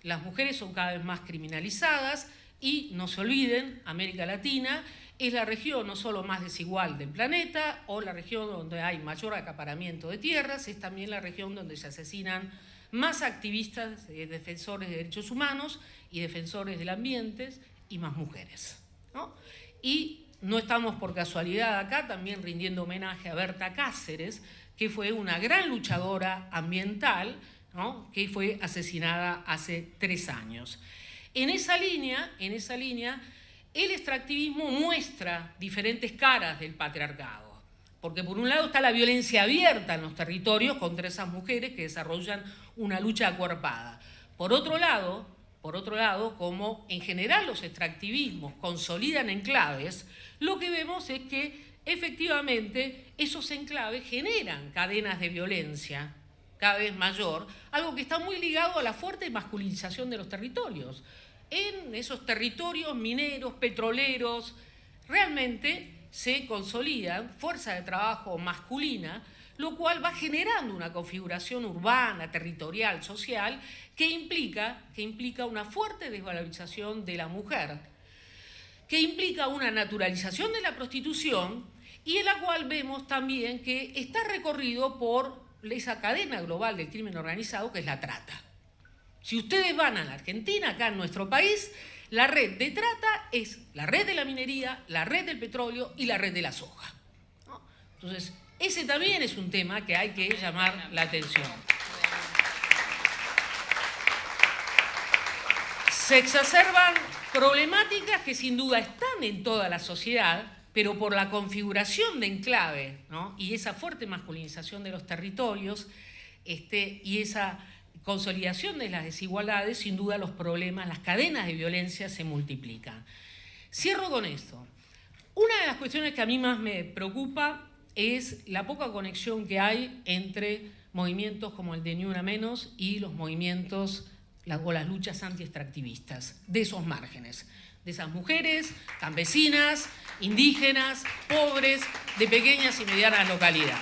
Las mujeres son cada vez más criminalizadas y, no se olviden, América Latina es la región no solo más desigual del planeta o la región donde hay mayor acaparamiento de tierras, es también la región donde se asesinan más activistas, defensores de derechos humanos y defensores del ambiente y más mujeres, ¿no? Y no estamos por casualidad acá también rindiendo homenaje a Berta Cáceres, que fue una gran luchadora ambiental, ¿no?, que fue asesinada hace 3 años. En esa línea, el extractivismo muestra diferentes caras del patriarcado, porque por un lado está la violencia abierta en los territorios contra esas mujeres que desarrollan una lucha acuerpada. Por otro lado, como en general los extractivismos consolidan enclaves, lo que vemos es que efectivamente esos enclaves generan cadenas de violencia cada vez mayor, algo que está muy ligado a la fuerte masculinización de los territorios. En esos territorios mineros, petroleros, realmente se consolidan fuerza de trabajo masculina, lo cual va generando una configuración urbana, territorial, social, que implica una fuerte desvalorización de la mujer, que implica una naturalización de la prostitución y en la cual vemos también que está recorrido por esa cadena global del crimen organizado que es la trata. Si ustedes van a la Argentina, acá en nuestro país, la red de trata es la red de la minería, la red del petróleo y la red de la soja, ¿no? Entonces, ese también es un tema que hay que llamar la atención. Se exacerban problemáticas que sin duda están en toda la sociedad, pero por la configuración de enclave, ¿no?, y esa fuerte masculinización de los territorios y esa consolidación de las desigualdades, sin duda los problemas, las cadenas de violencia se multiplican. Cierro con esto. Una de las cuestiones que a mí más me preocupa es la poca conexión que hay entre movimientos como el de Ni Una Menos y los movimientos o las luchas anti-extractivistas de esos márgenes, de esas mujeres, campesinas, indígenas, pobres, de pequeñas y medianas localidades.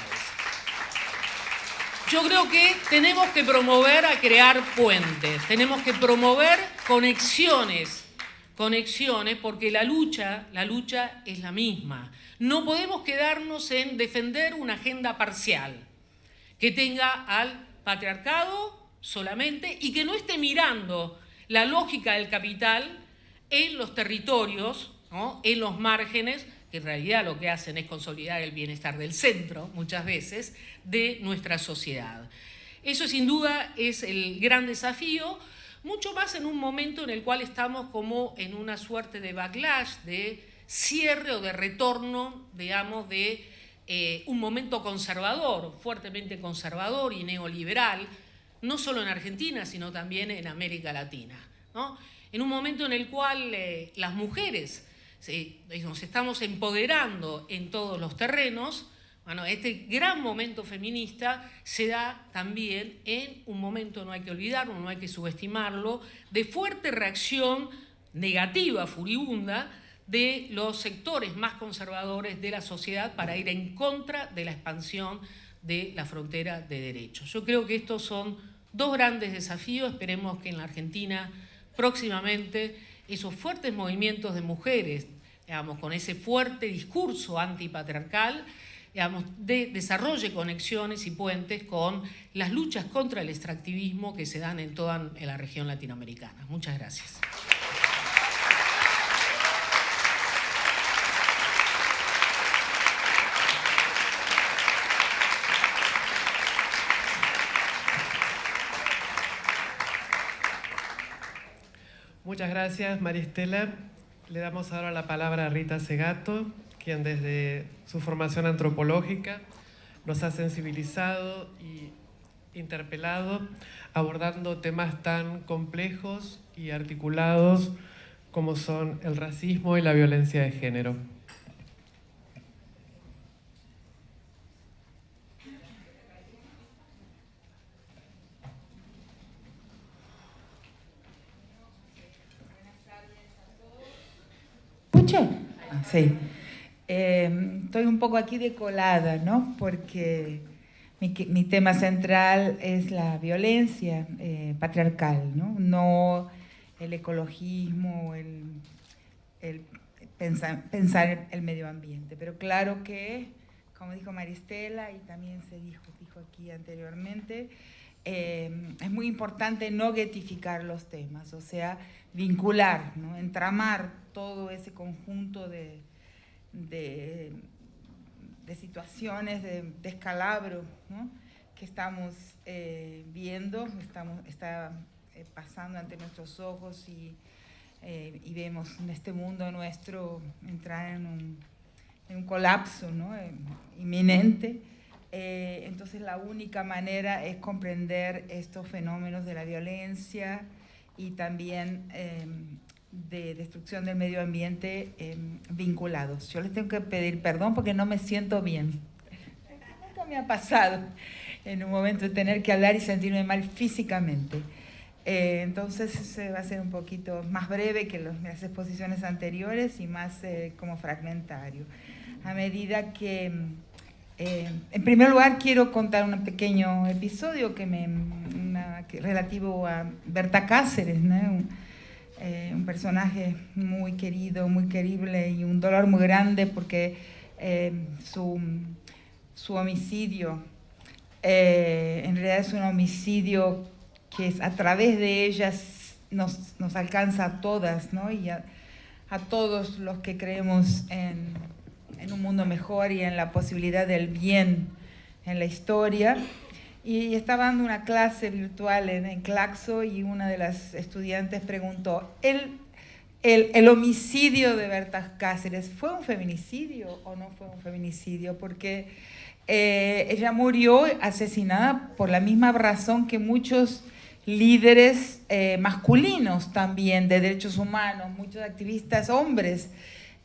Yo creo que tenemos que promover a crear puentes, tenemos que promover conexiones, porque la lucha es la misma. No podemos quedarnos en defender una agenda parcial que tenga al patriarcado solamente y que no esté mirando la lógica del capital en los territorios, ¿no?, en los márgenes, que en realidad lo que hacen es consolidar el bienestar del centro, muchas veces, de nuestra sociedad. Eso sin duda es el gran desafío, mucho más en un momento en el cual estamos como en una suerte de backlash, de cierre o de retorno, digamos, de un momento conservador, fuertemente conservador y neoliberal, no solo en Argentina, sino también en América Latina, ¿no? En un momento en el cual las mujeres nos estamos empoderando en todos los terrenos. Bueno, este gran momento feminista se da también en un momento, no hay que olvidarlo, no hay que subestimarlo, de fuerte reacción negativa, furibunda, de los sectores más conservadores de la sociedad para ir en contra de la expansión de la frontera de derechos. Yo creo que estos son dos grandes desafíos. Esperemos que en la Argentina próximamente esos fuertes movimientos de mujeres, digamos, con ese fuerte discurso antipatriarcal, digamos, desarrolle conexiones y puentes con las luchas contra el extractivismo que se dan en toda la región latinoamericana. Muchas gracias. Muchas gracias, Maristela. Le damos ahora la palabra a Rita Segato, quien desde su formación antropológica nos ha sensibilizado y interpelado abordando temas tan complejos y articulados como son el racismo y la violencia de género. ¿Escucha? Sí. Estoy un poco aquí decolada, ¿no? Porque mi tema central es la violencia patriarcal, ¿no? No el ecologismo, el pensar el medio ambiente. Pero claro que, como dijo Maristela y también se dijo aquí anteriormente, es muy importante no guetificar los temas, o sea, vincular, ¿no? Entramar todo ese conjunto de situaciones de descalabro, ¿no?, que estamos viendo, está pasando ante nuestros ojos y vemos en este mundo nuestro entrar en un colapso, ¿no?, inminente. Entonces la única manera es comprender estos fenómenos de la violencia y también de destrucción del medio ambiente vinculados. Yo les tengo que pedir perdón porque no me siento bien. Nunca me ha pasado en un momento de tener que hablar y sentirme mal físicamente. Entonces va a ser un poquito más breve que las exposiciones anteriores y más como fragmentario. A medida que... en primer lugar, quiero contar un pequeño episodio relativo a Berta Cáceres, ¿no? Un personaje muy querido, muy querible y un dolor muy grande porque su homicidio en realidad es un homicidio que a través de ellas nos alcanza a todas, ¿no? Y a todos los que creemos en un mundo mejor y en la posibilidad del bien en la historia. Y estaba dando una clase virtual en Claxo y una de las estudiantes preguntó, ¿el homicidio de Berta Cáceres fue un feminicidio o no fue un feminicidio? Porque ella murió asesinada por la misma razón que muchos líderes masculinos también de derechos humanos, muchos activistas hombres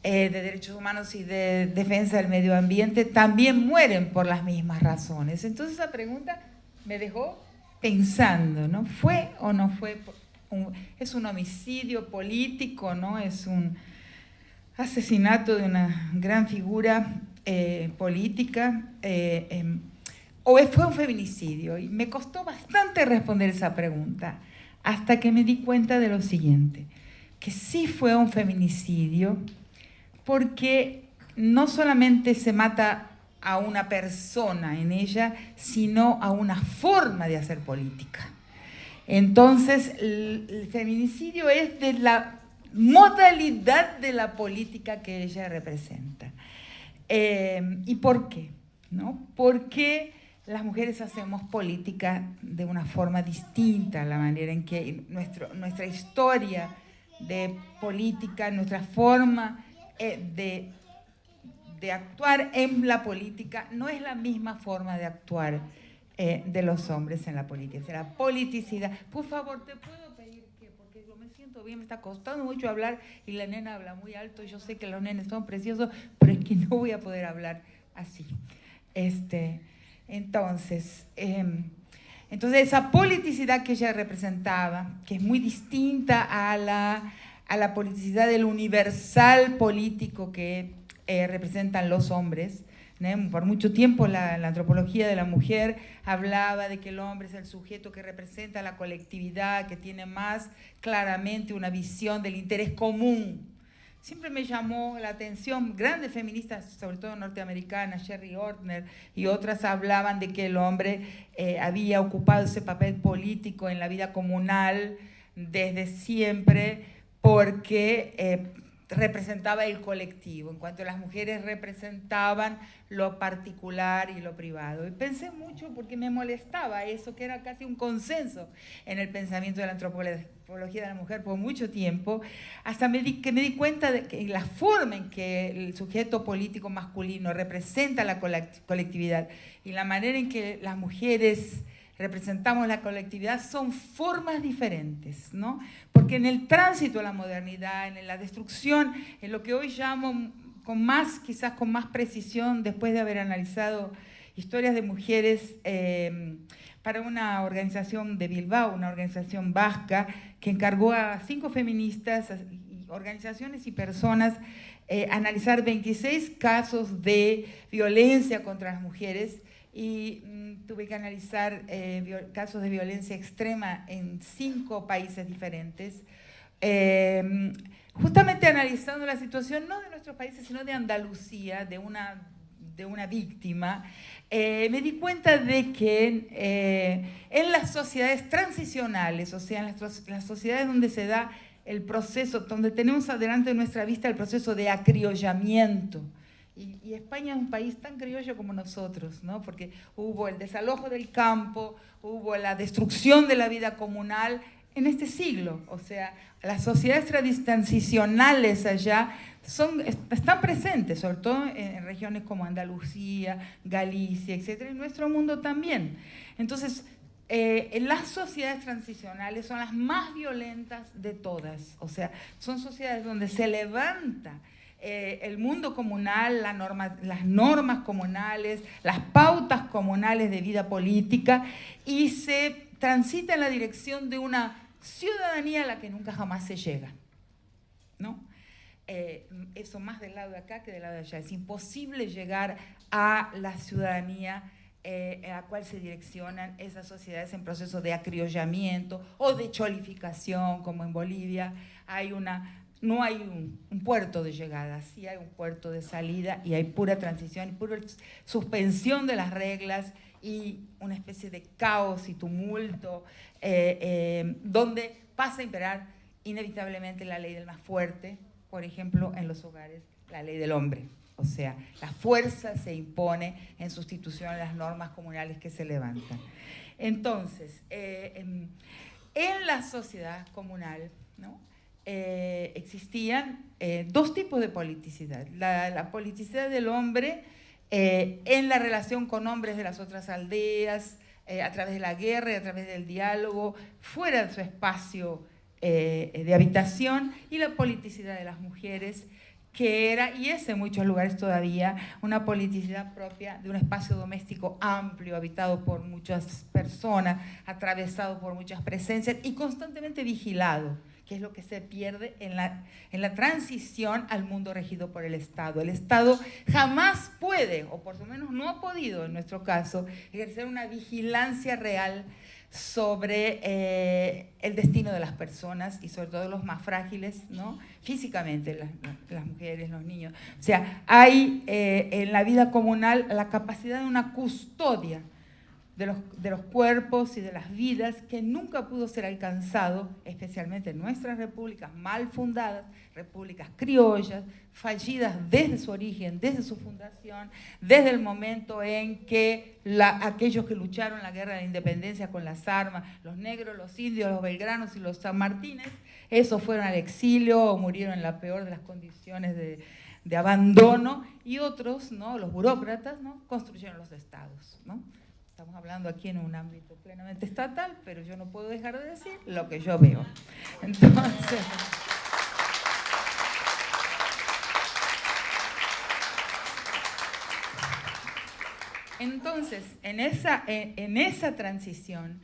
de derechos humanos y de defensa del medio ambiente también mueren por las mismas razones. Entonces esa pregunta me dejó pensando, ¿no? ¿Fue o no fue? Es un homicidio político, ¿no? Es un asesinato de una gran figura política, o fue un feminicidio. Y me costó bastante responder esa pregunta, hasta que me di cuenta de lo siguiente, que sí fue un feminicidio, porque no solamente se mata a una persona en ella, sino a una forma de hacer política. Entonces, el feminicidio es de la modalidad de la política que ella representa. ¿Y por qué? ¿No? Porque las mujeres hacemos política de una forma distinta, la manera en que nuestra historia de política, nuestra forma de actuar en la política no es la misma forma de actuar de los hombres en la política. O sea, la politicidad. Por favor, ¿te puedo pedir que, porque yo me siento bien, me está costando mucho hablar y la nena habla muy alto, yo sé que los nenes son preciosos, pero es que no voy a poder hablar así. Entonces, esa politicidad que ella representaba, que es muy distinta a la politicidad del universal político que representan los hombres, ¿no? Por mucho tiempo la antropología de la mujer hablaba de que el hombre es el sujeto que representa la colectividad, que tiene más claramente una visión del interés común. Siempre me llamó la atención, grandes feministas, sobre todo norteamericanas, Sherry Ortner y otras, hablaban de que el hombre había ocupado ese papel político en la vida comunal desde siempre porque representaba el colectivo, en cuanto las mujeres representaban lo particular y lo privado. Y pensé mucho porque me molestaba eso, que era casi un consenso en el pensamiento de la antropología de la mujer por mucho tiempo, hasta que me di cuenta de que la forma en que el sujeto político masculino representa la colectividad y la manera en que las mujeres representamos la colectividad son formas diferentes, ¿no? Porque en el tránsito a la modernidad, en la destrucción, en lo que hoy llamo quizás con más precisión, después de haber analizado historias de mujeres para una organización de Bilbao, una organización vasca, que encargó a 5 feministas, organizaciones y personas, analizar 26 casos de violencia contra las mujeres, y tuve que analizar casos de violencia extrema en 5 países diferentes, justamente analizando la situación no de nuestros países, sino de Andalucía, de una víctima. Me di cuenta de que en las sociedades transicionales, o sea, en las sociedades donde se da el proceso, donde tenemos adelante de nuestra vista el proceso de acriollamiento, y España es un país tan criollo como nosotros, ¿no? Porque hubo el desalojo del campo, hubo la destrucción de la vida comunal en este siglo. O sea, las sociedades transicionales allá están presentes, sobre todo en regiones como Andalucía, Galicia, etc. En nuestro mundo también. Entonces, las sociedades transicionales son las más violentas de todas. O sea, son sociedades donde se levanta el mundo comunal, las normas comunales, las pautas comunales de vida política, y se transita en la dirección de una ciudadanía a la que nunca jamás se llega, ¿no? Eso más del lado de acá que del lado de allá. Es imposible llegar a la ciudadanía a la cual se direccionan esas sociedades en proceso de acriollamiento o de cholificación, como en Bolivia. No hay un puerto de llegada, sí hay un puerto de salida, y hay pura transición, pura suspensión de las reglas y una especie de caos y tumulto, donde pasa a imperar inevitablemente la ley del más fuerte, por ejemplo, en los hogares, la ley del hombre. O sea, la fuerza se impone en sustitución a las normas comunales que se levantan. Entonces, en la sociedad comunal, ¿no? Existían 2 tipos de politicidad. La politicidad del hombre en la relación con hombres de las otras aldeas, a través de la guerra y a través del diálogo, fuera de su espacio de habitación, y la politicidad de las mujeres que era y es en muchos lugares todavía una politicidad propia de un espacio doméstico amplio, habitado por muchas personas, atravesado por muchas presencias y constantemente vigilado, que es lo que se pierde en la transición al mundo regido por el Estado. El Estado jamás puede, o por lo menos no ha podido en nuestro caso, ejercer una vigilancia real sobre el destino de las personas y sobre todo de los más frágiles, ¿no? Físicamente, las mujeres, los niños. O sea, hay en la vida comunal la capacidad de una custodia de los cuerpos y de las vidas que nunca pudo ser alcanzado, especialmente en nuestras repúblicas mal fundadas, repúblicas criollas, fallidas desde su origen, desde su fundación, desde el momento en que aquellos que lucharon la guerra de la independencia con las armas, los negros, los indios, los belgranos y los sanmartines, esos fueron al exilio o murieron en la peor de las condiciones de abandono, y otros, ¿no?, los burócratas, ¿no?, construyeron los estados, ¿no? Estamos hablando aquí en un ámbito plenamente estatal, pero yo no puedo dejar de decir lo que yo veo. Entonces, en esa transición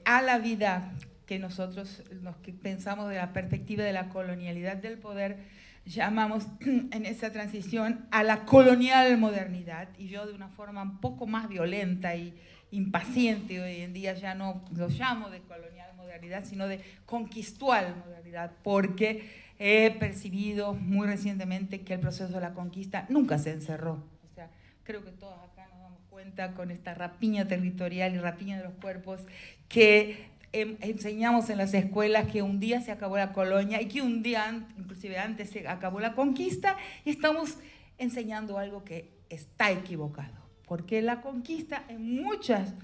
a la vida que nosotros, los que pensamos de la perspectiva de la colonialidad del poder, llamamos en esa transición a la colonial modernidad, y yo de una forma un poco más violenta y impaciente hoy en día ya no lo llamo de colonial modernidad, sino de conquistual modernidad, porque he percibido muy recientemente que el proceso de la conquista nunca se encerró. O sea, creo que todos acá nos damos cuenta con esta rapiña territorial y rapiña de los cuerpos que enseñamos en las escuelas que un día se acabó la colonia y que un día, inclusive antes, se acabó la conquista, y estamos enseñando algo que está equivocado, porque la conquista en muchos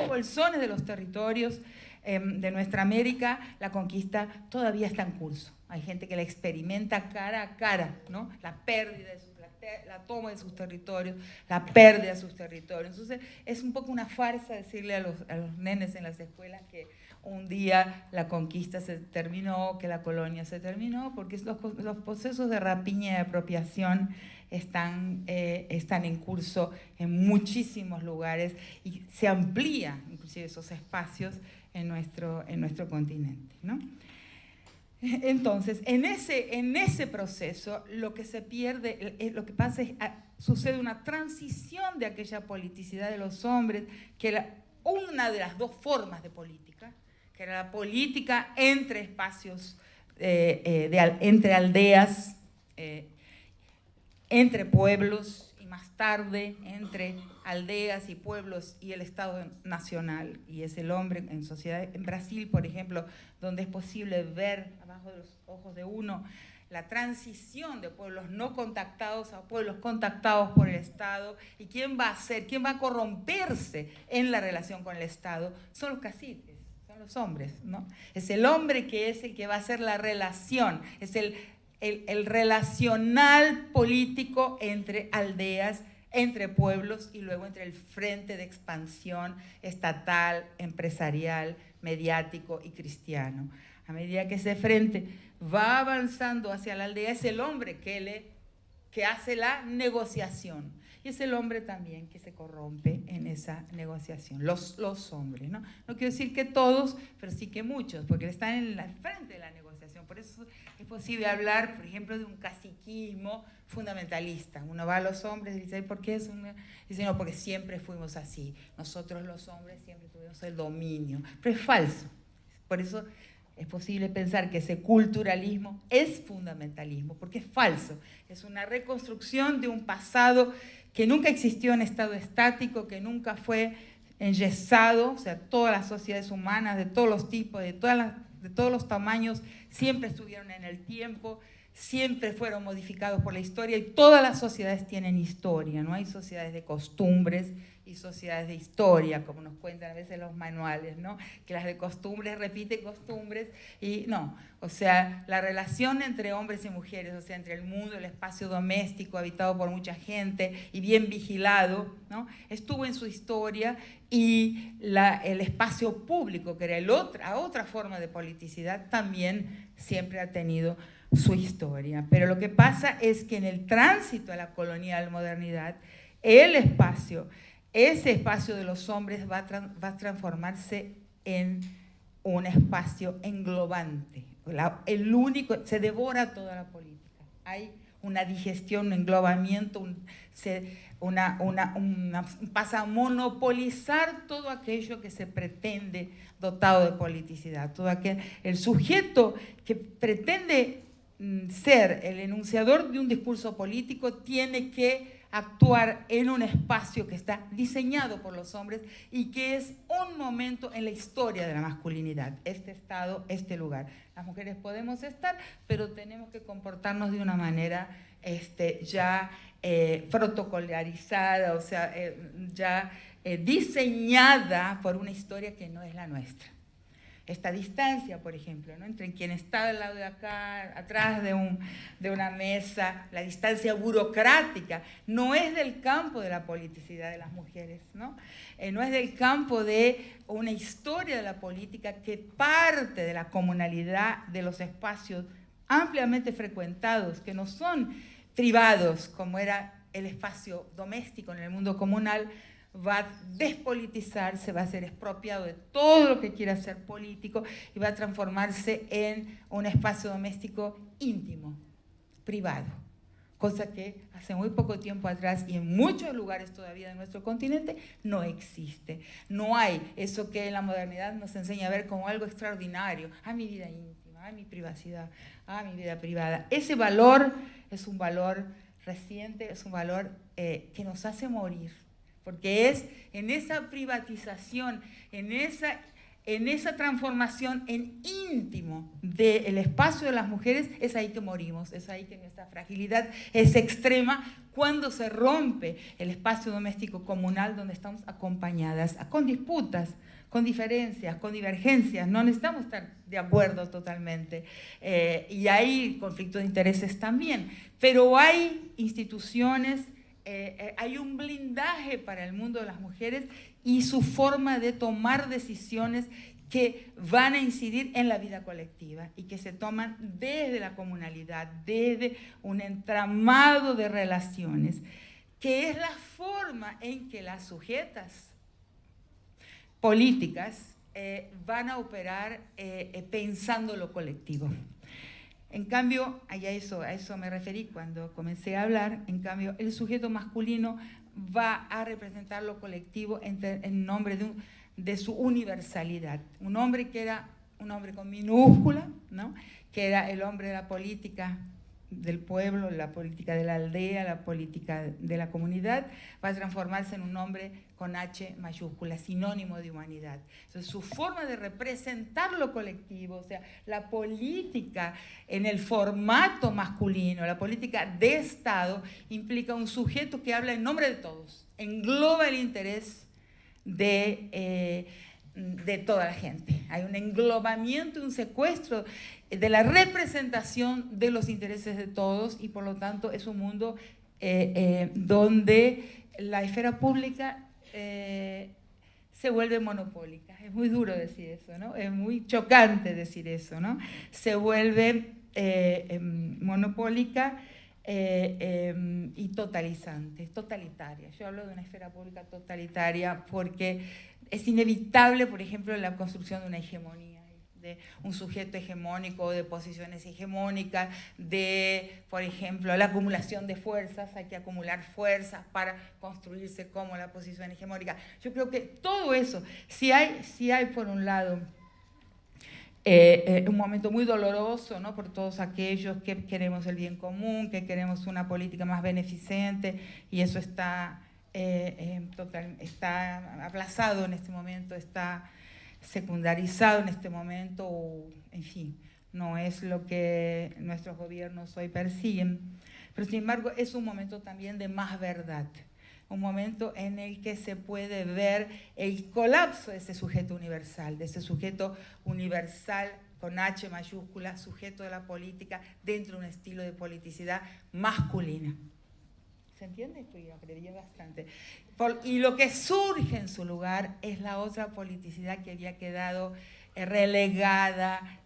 bolsones de los territorios de nuestra América, la conquista todavía está en curso. Hay gente que la experimenta cara a cara, ¿no? La pérdida de la toma de sus territorios, la pérdida de sus territorios. Entonces, es un poco una farsa decirle a los nenes en las escuelas que un día la conquista se terminó, que la colonia se terminó, porque los procesos de rapiña y de apropiación están en curso en muchísimos lugares y se amplían inclusive esos espacios en nuestro continente, ¿no? Entonces, en ese proceso, lo que se pierde, lo que pasa es sucede una transición de aquella politicidad de los hombres, que era una de las dos formas de política, que era la política entre espacios, entre aldeas, entre pueblos, y más tarde entre aldeas y pueblos y el Estado nacional, y es el hombre en sociedad. En Brasil, por ejemplo, donde es posible ver abajo de los ojos de uno la transición de pueblos no contactados a pueblos contactados por el Estado, y quién va a corromperse en la relación con el Estado, son los caciques, son los hombres, ¿no? Es el hombre que es el que va a hacer la relación, es el relacional político entre aldeas, entre pueblos, y luego entre el frente de expansión estatal, empresarial, mediático y cristiano. A medida que ese frente va avanzando hacia la aldea, es el hombre que hace la negociación, y es el hombre también que se corrompe en esa negociación, los hombres, ¿no? No quiero decir que todos, pero sí que muchos, porque están en el frente de la negociación. Por eso es posible hablar, por ejemplo, de un caciquismo fundamentalista. Uno va a los hombres y dice, ¿por qué es un...? Dice, no, porque siempre fuimos así, nosotros los hombres siempre tuvimos el dominio. Pero es falso. Por eso es posible pensar que ese culturalismo es fundamentalismo, porque es falso. Es una reconstrucción de un pasado que nunca existió en estado estático, que nunca fue enyesado. O sea, todas las sociedades humanas, de todos los tipos, de todos los tamaños, siempre estuvieron en el tiempo, siempre fueron modificados por la historia, y todas las sociedades tienen historia, ¿no? Hay sociedades de costumbres y sociedades de historia, como nos cuentan a veces los manuales, ¿no? Que las de costumbres repiten costumbres y no. O sea, la relación entre hombres y mujeres, o sea, entre el mundo, el espacio doméstico habitado por mucha gente y bien vigilado, ¿no? Estuvo en su historia, y el espacio público, que era otra forma de politicidad, también siempre ha tenido su historia. Pero lo que pasa es que en el tránsito a la colonial modernidad, ese espacio de los hombres va a transformarse en un espacio englobante. Se devora toda la política. Hay una digestión, un englobamiento, pasa a monopolizar todo aquello que se pretende dotado de politicidad. El sujeto que pretende ser el enunciador de un discurso político tiene que actuar en un espacio que está diseñado por los hombres y que es un momento en la historia de la masculinidad, este estado, este lugar. Las mujeres podemos estar, pero tenemos que comportarnos de una manera ya protocolarizada, o sea, ya diseñada por una historia que no es la nuestra. Esta distancia, por ejemplo, ¿no? Entre quien está al lado de acá, atrás de una mesa, la distancia burocrática, no es del campo de la politicidad de las mujeres, ¿no? No es del campo de una historia de la política que parte de la comunalidad de los espacios ampliamente frecuentados, que no son privados, como era el espacio doméstico en el mundo comunal, va a despolitizarse, va a ser expropiado de todo lo que quiera ser político y va a transformarse en un espacio doméstico íntimo, privado, cosa que hace muy poco tiempo atrás y en muchos lugares todavía de nuestro continente no existe. No hay eso que en la modernidad nos enseña a ver como algo extraordinario. Mi vida íntima, mi privacidad, mi vida privada. Ese valor es un valor reciente, es un valor que nos hace morir. Porque es en esa privatización, en esa transformación en íntimo del espacio de las mujeres, es ahí que morimos, es ahí que nuestra fragilidad es extrema cuando se rompe el espacio doméstico comunal donde estamos acompañadas, con disputas, con diferencias, con divergencias, no necesitamos estar de acuerdo totalmente. Y hay conflictos de intereses también, pero hay instituciones, hay un blindaje para el mundo de las mujeres y su forma de tomar decisiones que van a incidir en la vida colectiva y que se toman desde la comunalidad, desde un entramado de relaciones, que es la forma en que las sujetas políticas van a operar pensando lo colectivo. En cambio, a eso me referí cuando comencé a hablar, en cambio, el sujeto masculino va a representar lo colectivo en nombre de su universalidad. Un hombre que era un hombre con minúscula, ¿no? Que era el hombre de la política del pueblo, la política de la aldea, la política de la comunidad, va a transformarse en un hombre con H mayúscula, sinónimo de humanidad. Entonces, su forma de representar lo colectivo, o sea, la política en el formato masculino, la política de Estado, implica un sujeto que habla en nombre de todos, engloba el interés de toda la gente. Hay un englobamiento, un secuestro de la representación de los intereses de todos y por lo tanto es un mundo donde la esfera pública se vuelve monopólica. Es muy duro decir eso, ¿no? Es muy chocante decir eso, ¿no? Se vuelve monopólica y totalizante, totalitaria. Yo hablo de una esfera pública totalitaria porque es inevitable, por ejemplo, la construcción de una hegemonía, de un sujeto hegemónico, de posiciones hegemónicas, de, por ejemplo, la acumulación de fuerzas. Hay que acumular fuerzas para construirse como la posición hegemónica. Yo creo que todo eso, si hay por un lado un momento muy doloroso, ¿no? Por todos aquellos que queremos el bien común, que queremos una política más beneficente, y eso está aplazado en este momento, está secundarizado en este momento, o, en fin, no es lo que nuestros gobiernos hoy persiguen. Pero sin embargo es un momento también de más verdad, un momento en el que se puede ver el colapso de ese sujeto universal, con H mayúscula, sujeto de la política, dentro de un estilo de politicidad masculina. ¿Se entiende? Estoy aprendí bastante. Y lo que surge en su lugar es la otra politicidad que había quedado relegada,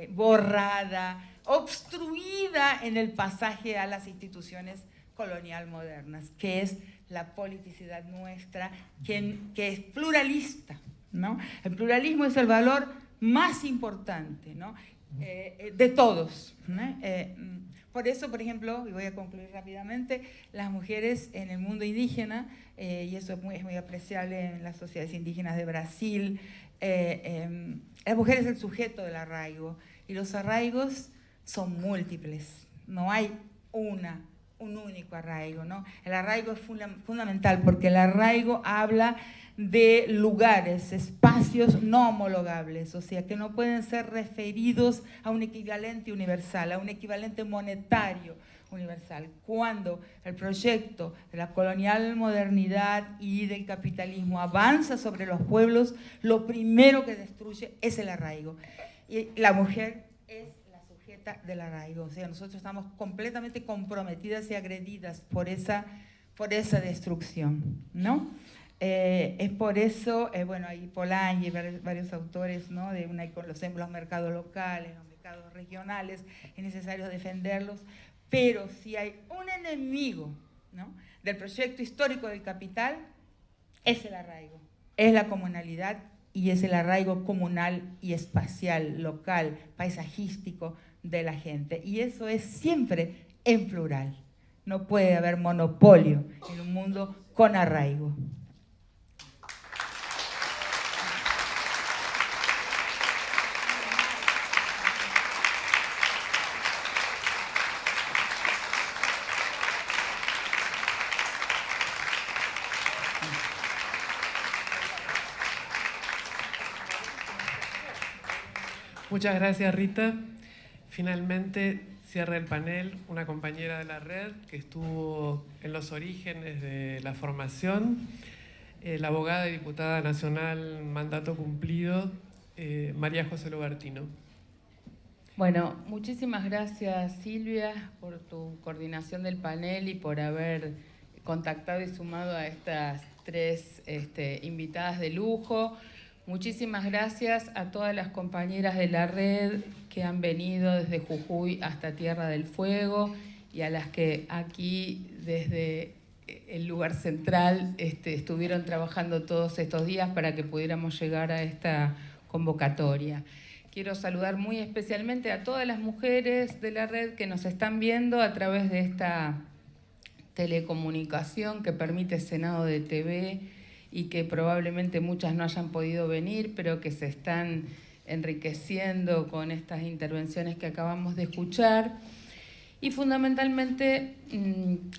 borrada, obstruida en el pasaje a las instituciones colonial modernas, que es la politicidad nuestra, que es pluralista, ¿no? El pluralismo es el valor más importante, ¿no? De todos, ¿no? Por eso, por ejemplo, y voy a concluir rápidamente, las mujeres en el mundo indígena, y eso es muy apreciable en las sociedades indígenas de Brasil, la mujer es el sujeto del arraigo, y los arraigos son múltiples, no hay un único arraigo, ¿no? El arraigo es fundamental porque el arraigo habla de lugares, espacios no homologables, o sea, que no pueden ser referidos a un equivalente universal, a un equivalente monetario universal. Cuando el proyecto de la colonial modernidad y del capitalismo avanza sobre los pueblos, lo primero que destruye es el arraigo. Y la mujer es la sujeta del arraigo, o sea, nosotros estamos completamente comprometidas y agredidas por esa destrucción, ¿no? Es por eso, bueno, hay Polanyi y varios autores, ¿no? Conocemos los mercados locales, los mercados regionales, es necesario defenderlos, pero si hay un enemigo, ¿no?, del proyecto histórico del capital, es el arraigo, es la comunalidad y es el arraigo comunal y espacial, local, paisajístico de la gente. Y eso es siempre en plural. No puede haber monopolio en un mundo con arraigo. Muchas gracias, Rita. Finalmente cierra el panel una compañera de la red que estuvo en los orígenes de la formación, la abogada y diputada nacional mandato cumplido, María José Lobertino. Bueno, muchísimas gracias, Silvia, por tu coordinación del panel y por haber contactado y sumado a estas tres invitadas de lujo. Muchísimas gracias a todas las compañeras de la red que han venido desde Jujuy hasta Tierra del Fuego y a las que aquí desde el lugar central estuvieron trabajando todos estos días para que pudiéramos llegar a esta convocatoria. Quiero saludar muy especialmente a todas las mujeres de la red que nos están viendo a través de esta telecomunicación que permite Senado de TV y que probablemente muchas no hayan podido venir, pero que se están enriqueciendo con estas intervenciones que acabamos de escuchar. Y fundamentalmente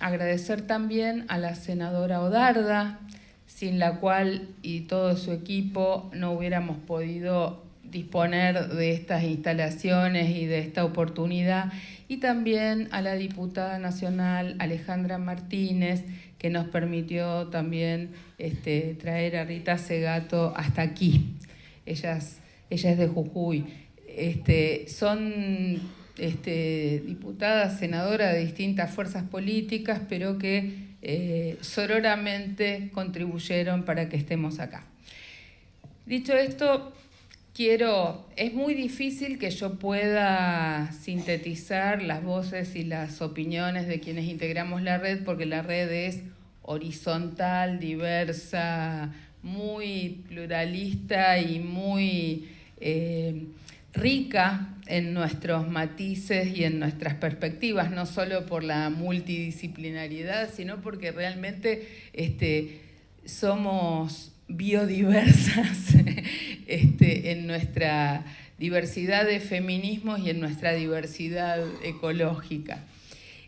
agradecer también a la senadora Odarda, sin la cual y todo su equipo no hubiéramos podido disponer de estas instalaciones y de esta oportunidad, y también a la diputada nacional Alejandra Martínez, que nos permitió también traer a Rita Segato hasta aquí. Ella es de Jujuy. Son diputadas, senadoras de distintas fuerzas políticas, pero que sororamente contribuyeron para que estemos acá. Dicho esto, es muy difícil que yo pueda sintetizar las voces y las opiniones de quienes integramos la red, porque la red es horizontal, diversa, muy pluralista y muy rica en nuestros matices y en nuestras perspectivas, no solo por la multidisciplinariedad, sino porque realmente somos biodiversas en nuestra diversidad de feminismos y en nuestra diversidad ecológica.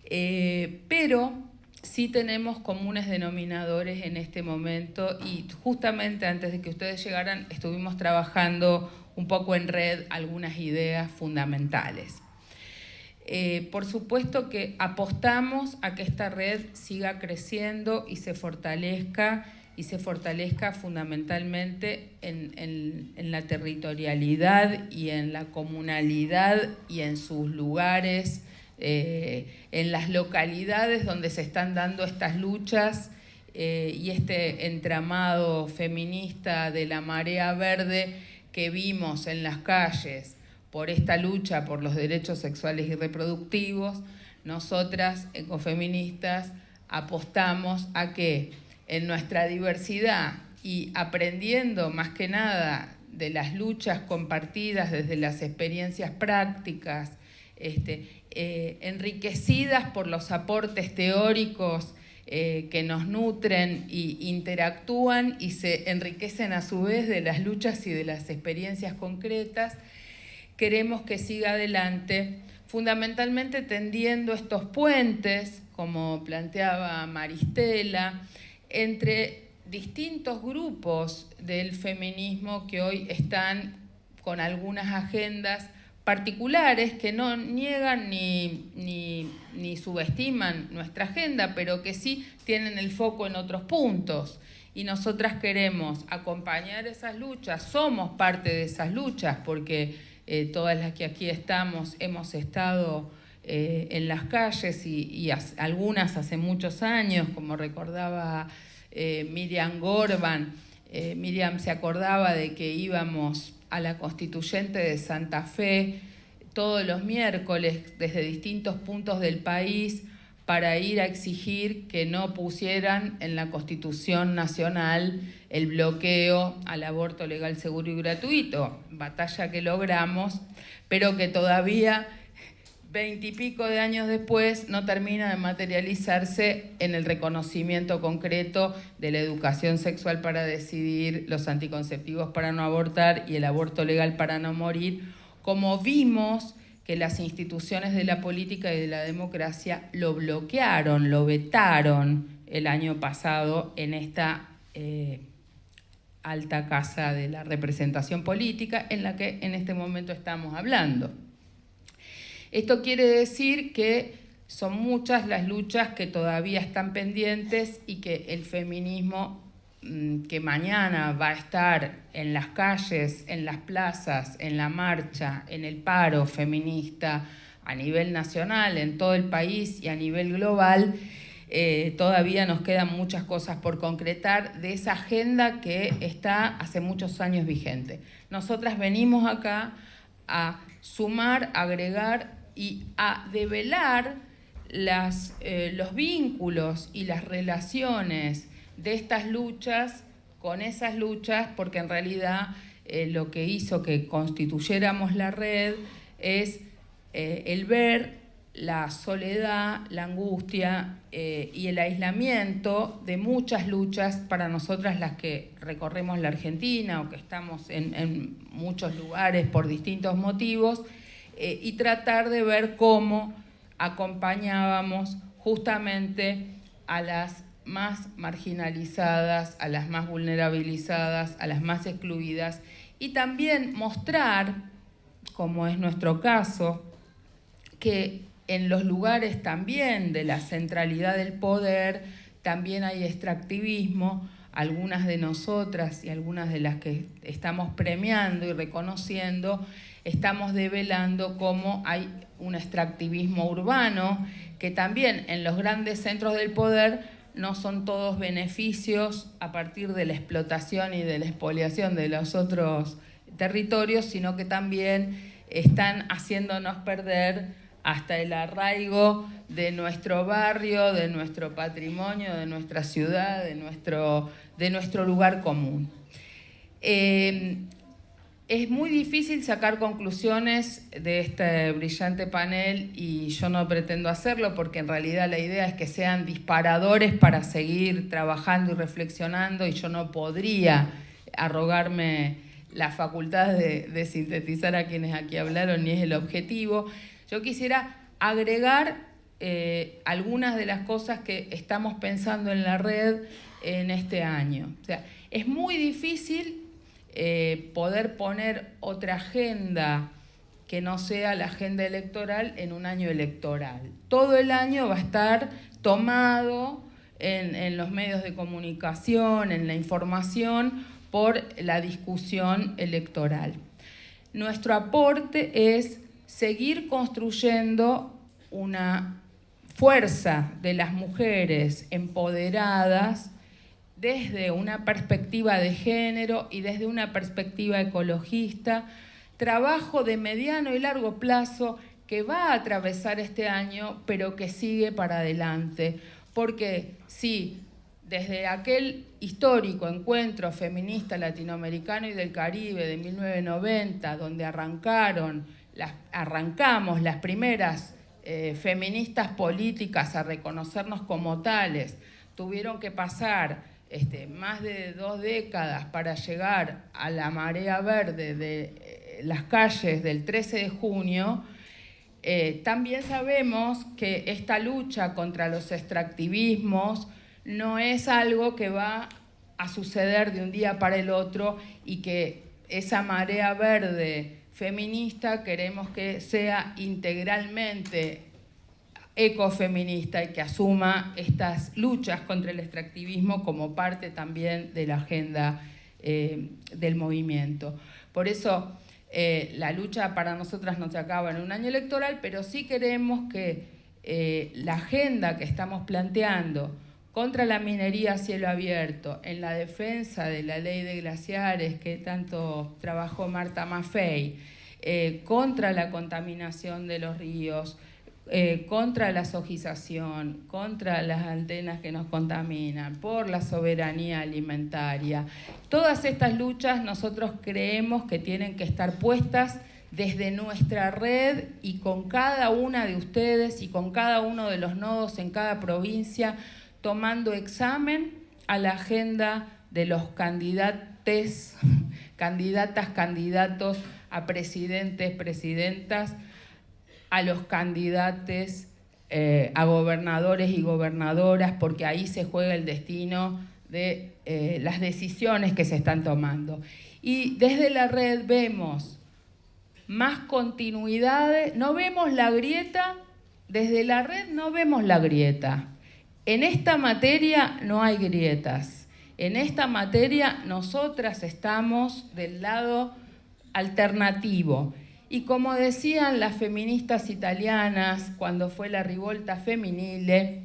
Pero sí tenemos comunes denominadores en este momento y justamente antes de que ustedes llegaran estuvimos trabajando un poco en red algunas ideas fundamentales. Por supuesto que apostamos a que esta red siga creciendo y se fortalezca fundamentalmente en la territorialidad y en la comunalidad y en sus lugares, en las localidades donde se están dando estas luchas y este entramado feminista de la marea verde que vimos en las calles por esta lucha por los derechos sexuales y reproductivos. Nosotras, ecofeministas, apostamos a que en nuestra diversidad y aprendiendo más que nada de las luchas compartidas desde las experiencias prácticas, enriquecidas por los aportes teóricos que nos nutren e interactúan y se enriquecen a su vez de las luchas y de las experiencias concretas, queremos que siga adelante, fundamentalmente tendiendo estos puentes, como planteaba Maristela, entre distintos grupos del feminismo que hoy están con algunas agendas particulares que no niegan ni subestiman nuestra agenda, pero que sí tienen el foco en otros puntos. Y nosotras queremos acompañar esas luchas, somos parte de esas luchas, porque todas las que aquí estamos hemos estado en las calles y algunas hace muchos años, como recordaba Miriam Gorban. Miriam se acordaba de que íbamos a la Constituyente de Santa Fe todos los miércoles desde distintos puntos del país para ir a exigir que no pusieran en la Constitución Nacional el bloqueo al aborto legal, seguro y gratuito. Batalla que logramos, pero que todavía 20 y pico de años después no termina de materializarse en el reconocimiento concreto de la educación sexual para decidir, los anticonceptivos para no abortar y el aborto legal para no morir, como vimos que las instituciones de la política y de la democracia lo bloquearon, lo vetaron el año pasado en esta alta casa de la representación política en la que en este momento estamos hablando. Esto quiere decir que son muchas las luchas que todavía están pendientes y que el feminismo que mañana va a estar en las calles, en las plazas, en la marcha, en el paro feminista a nivel nacional, en todo el país y a nivel global, todavía nos quedan muchas cosas por concretar de esa agenda que está hace muchos años vigente. Nosotras venimos acá a sumar, agregar y a develar los vínculos y las relaciones de estas luchas con esas luchas, porque en realidad lo que hizo que constituyéramos la red es el ver la soledad, la angustia y el aislamiento de muchas luchas para nosotras las que recorremos la Argentina o que estamos en muchos lugares por distintos motivos, y tratar de ver cómo acompañábamos justamente a las más marginalizadas, a las más vulnerabilizadas, a las más excluidas, y también mostrar, como es nuestro caso, que en los lugares también de la centralidad del poder también hay extractivismo. Algunas de nosotras y algunas de las que estamos premiando y reconociendo, estamos develando cómo hay un extractivismo urbano que también en los grandes centros del poder no son todos beneficios a partir de la explotación y de la expoliación de los otros territorios, sino que también están haciéndonos perder hasta el arraigo de nuestro barrio, de nuestro patrimonio, de nuestra ciudad, de nuestro lugar común. Es muy difícil sacar conclusiones de este brillante panel y yo no pretendo hacerlo porque en realidad la idea es que sean disparadores para seguir trabajando y reflexionando, y yo no podría arrogarme la facultad de sintetizar a quienes aquí hablaron, ni es el objetivo. Yo quisiera agregar algunas de las cosas que estamos pensando en la red en este año. O sea, es muy difícil poder poner otra agenda que no sea la agenda electoral en un año electoral. Todo el año va a estar tomado en los medios de comunicación, en la información, por la discusión electoral. Nuestro aporte es seguir construyendo una fuerza de las mujeres empoderadas desde una perspectiva de género y desde una perspectiva ecologista, trabajo de mediano y largo plazo que va a atravesar este año, pero que sigue para adelante. Porque sí, desde aquel histórico encuentro feminista latinoamericano y del Caribe de 1990, donde arrancamos las primeras feministas políticas a reconocernos como tales, tuvieron que pasar más de 2 décadas para llegar a la marea verde de las calles del 13 de junio, también sabemos que esta lucha contra los extractivismos no es algo que va a suceder de un día para el otro, y que esa marea verde feminista queremos que sea integralmente ecofeminista y que asuma estas luchas contra el extractivismo como parte también de la agenda del movimiento. Por eso la lucha para nosotras no se acaba en un año electoral, pero sí queremos que la agenda que estamos planteando contra la minería a cielo abierto, en la defensa de la ley de glaciares que tanto trabajó Marta Maffei, contra la contaminación de los ríos, contra la sojización, contra las antenas que nos contaminan, por la soberanía alimentaria. Todas estas luchas nosotros creemos que tienen que estar puestas desde nuestra red y con cada una de ustedes y con cada uno de los nodos en cada provincia, tomando examen a la agenda de los candidatos a presidentes, presidentas, a los candidatos a gobernadores y gobernadoras, porque ahí se juega el destino de las decisiones que se están tomando. Y desde la red vemos más continuidades, no vemos la grieta, desde la red no vemos la grieta. En esta materia no hay grietas. En esta materia nosotras estamos del lado alternativo. Y como decían las feministas italianas cuando fue la rivolta femminile,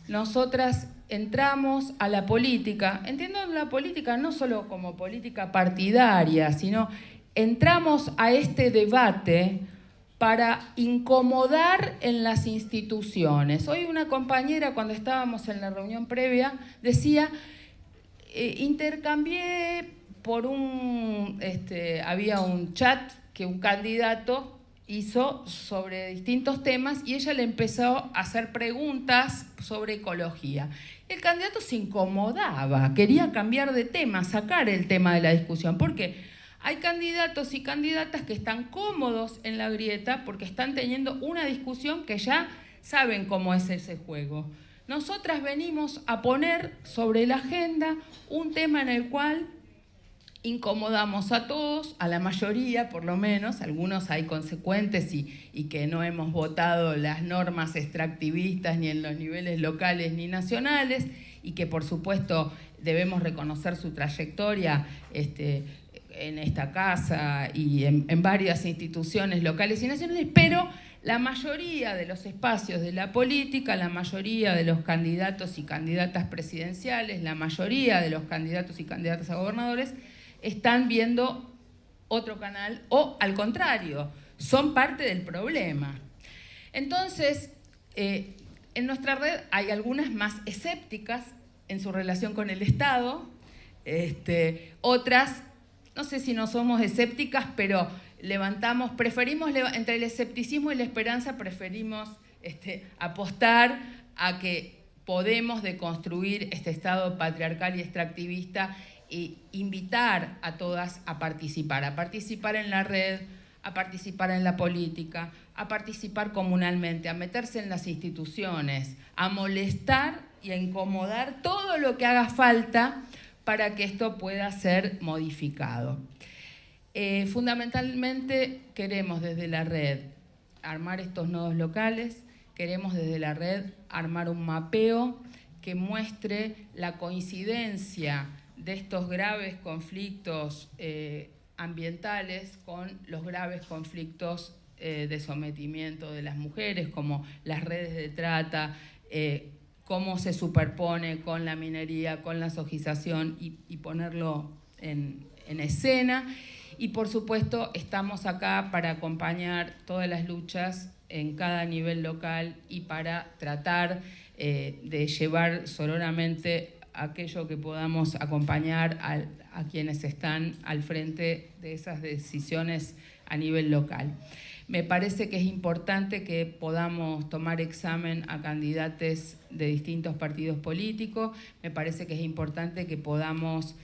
nosotras entramos a la política, entiendo la política no solo como política partidaria, sino entramos a este debate para incomodar en las instituciones. Hoy una compañera, cuando estábamos en la reunión previa, decía, intercambié por había un chat que un candidato hizo sobre distintos temas y ella le empezó a hacer preguntas sobre ecología. El candidato se incomodaba, quería cambiar de tema, sacar el tema de la discusión. ¿Por qué? Hay candidatos y candidatas que están cómodos en la grieta porque están teniendo una discusión que ya saben cómo es ese juego. Nosotras venimos a poner sobre la agenda un tema en el cual incomodamos a todos, a la mayoría por lo menos, algunos hay consecuentes y que no hemos votado las normas extractivistas ni en los niveles locales ni nacionales, y que por supuesto debemos reconocer su trayectoria en esta casa y en varias instituciones locales y nacionales, pero la mayoría de los espacios de la política, la mayoría de los candidatos y candidatas presidenciales, la mayoría de los candidatos y candidatas a gobernadores están viendo otro canal o, al contrario, son parte del problema. Entonces, en nuestra red hay algunas más escépticas en su relación con el Estado, otras, no sé si no somos escépticas, pero preferimos entre el escepticismo y la esperanza, preferimos apostar a que podemos deconstruir este Estado patriarcal y extractivista e invitar a todas a participar en la red, a participar en la política, a participar comunalmente, a meterse en las instituciones, a molestar y a incomodar todo lo que haga falta para que esto pueda ser modificado. Fundamentalmente queremos desde la red armar estos nodos locales, queremos desde la red armar un mapeo que muestre la coincidencia de estos graves conflictos ambientales con los graves conflictos de sometimiento de las mujeres, como las redes de trata, cómo se superpone con la minería, con la sojización y ponerlo en escena. Y por supuesto estamos acá para acompañar todas las luchas en cada nivel local y para tratar de llevar sororamente aquello que podamos acompañar a quienes están al frente de esas decisiones a nivel local. Me parece que es importante que podamos tomar examen a candidatos de distintos partidos políticos. Me parece que es importante que podamos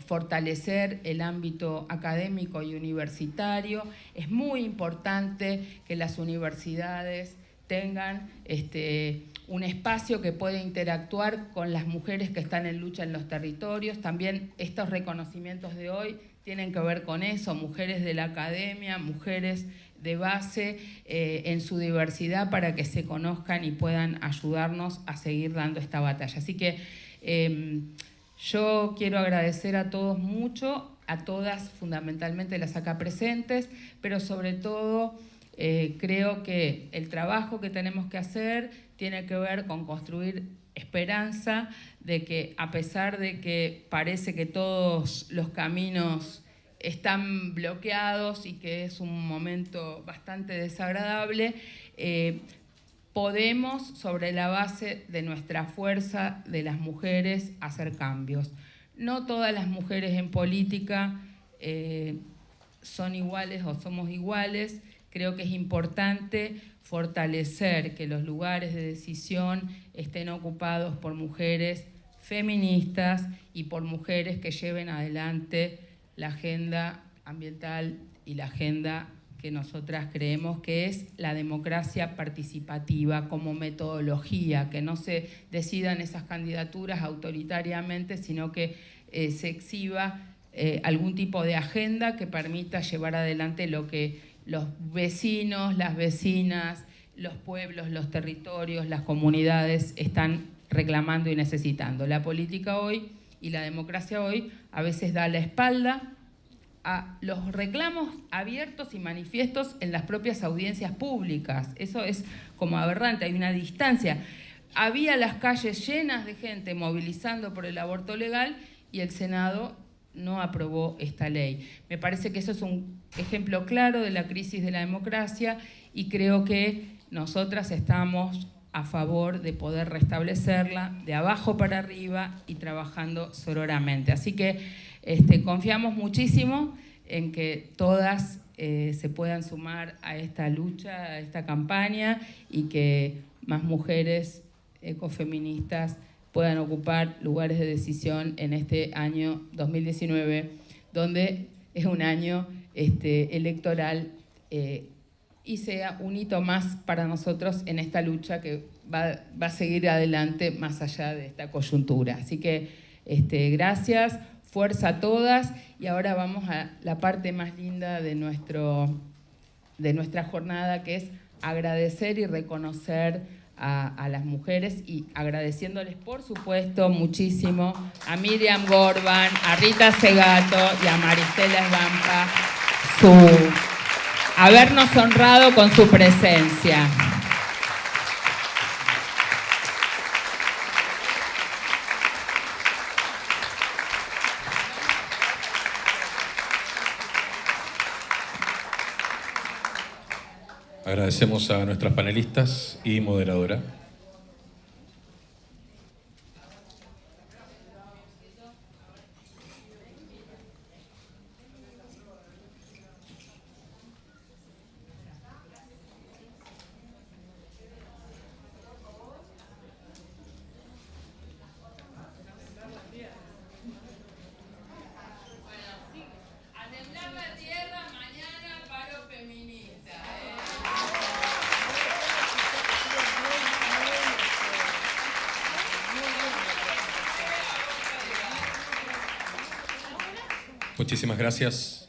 fortalecer el ámbito académico y universitario. Es muy importante que las universidades tengan un espacio que pueda interactuar con las mujeres que están en lucha en los territorios. También estos reconocimientos de hoy tienen que ver con eso, mujeres de la academia, mujeres de base en su diversidad, para que se conozcan y puedan ayudarnos a seguir dando esta batalla. Así que yo quiero agradecer a todos mucho, a todas fundamentalmente las acá presentes, pero sobre todo creo que el trabajo que tenemos que hacer tiene que ver con construir esperanza de que, a pesar de que parece que todos los caminos están bloqueados y que es un momento bastante desagradable, podemos, sobre la base de nuestra fuerza de las mujeres, hacer cambios. No todas las mujeres en política son iguales o somos iguales. Creo que es importante fortalecer que los lugares de decisión estén ocupados por mujeres feministas y por mujeres que lleven adelante la agenda ambiental y la agenda que nosotras creemos que es la democracia participativa como metodología, que no se decidan esas candidaturas autoritariamente, sino que se exhiba algún tipo de agenda que permita llevar adelante lo que los vecinos, las vecinas, los pueblos, los territorios, las comunidades están reclamando y necesitando. La política hoy y la democracia hoy a veces da la espalda a los reclamos abiertos y manifiestos en las propias audiencias públicas. Eso es como aberrante, hay una distancia. Había las calles llenas de gente movilizando por el aborto legal y el Senado no aprobó esta ley. Me parece que eso es un ejemplo claro de la crisis de la democracia y creo que nosotras estamos a favor de poder restablecerla de abajo para arriba y trabajando sororamente. Así que confiamos muchísimo en que todas se puedan sumar a esta lucha, a esta campaña, y que más mujeres ecofeministas puedan ocupar lugares de decisión en este año 2019, donde es un año electoral y sea un hito más para nosotros en esta lucha que va a seguir adelante más allá de esta coyuntura. Así que gracias, fuerza a todas, y ahora vamos a la parte más linda de nuestra jornada, que es agradecer y reconocer a las mujeres, y agradeciéndoles por supuesto muchísimo a Miriam Gorban, a Rita Segato y a Maristela Esbampa habernos honrado con su presencia. Agradecemos a nuestras panelistas y moderadora. Muchísimas gracias.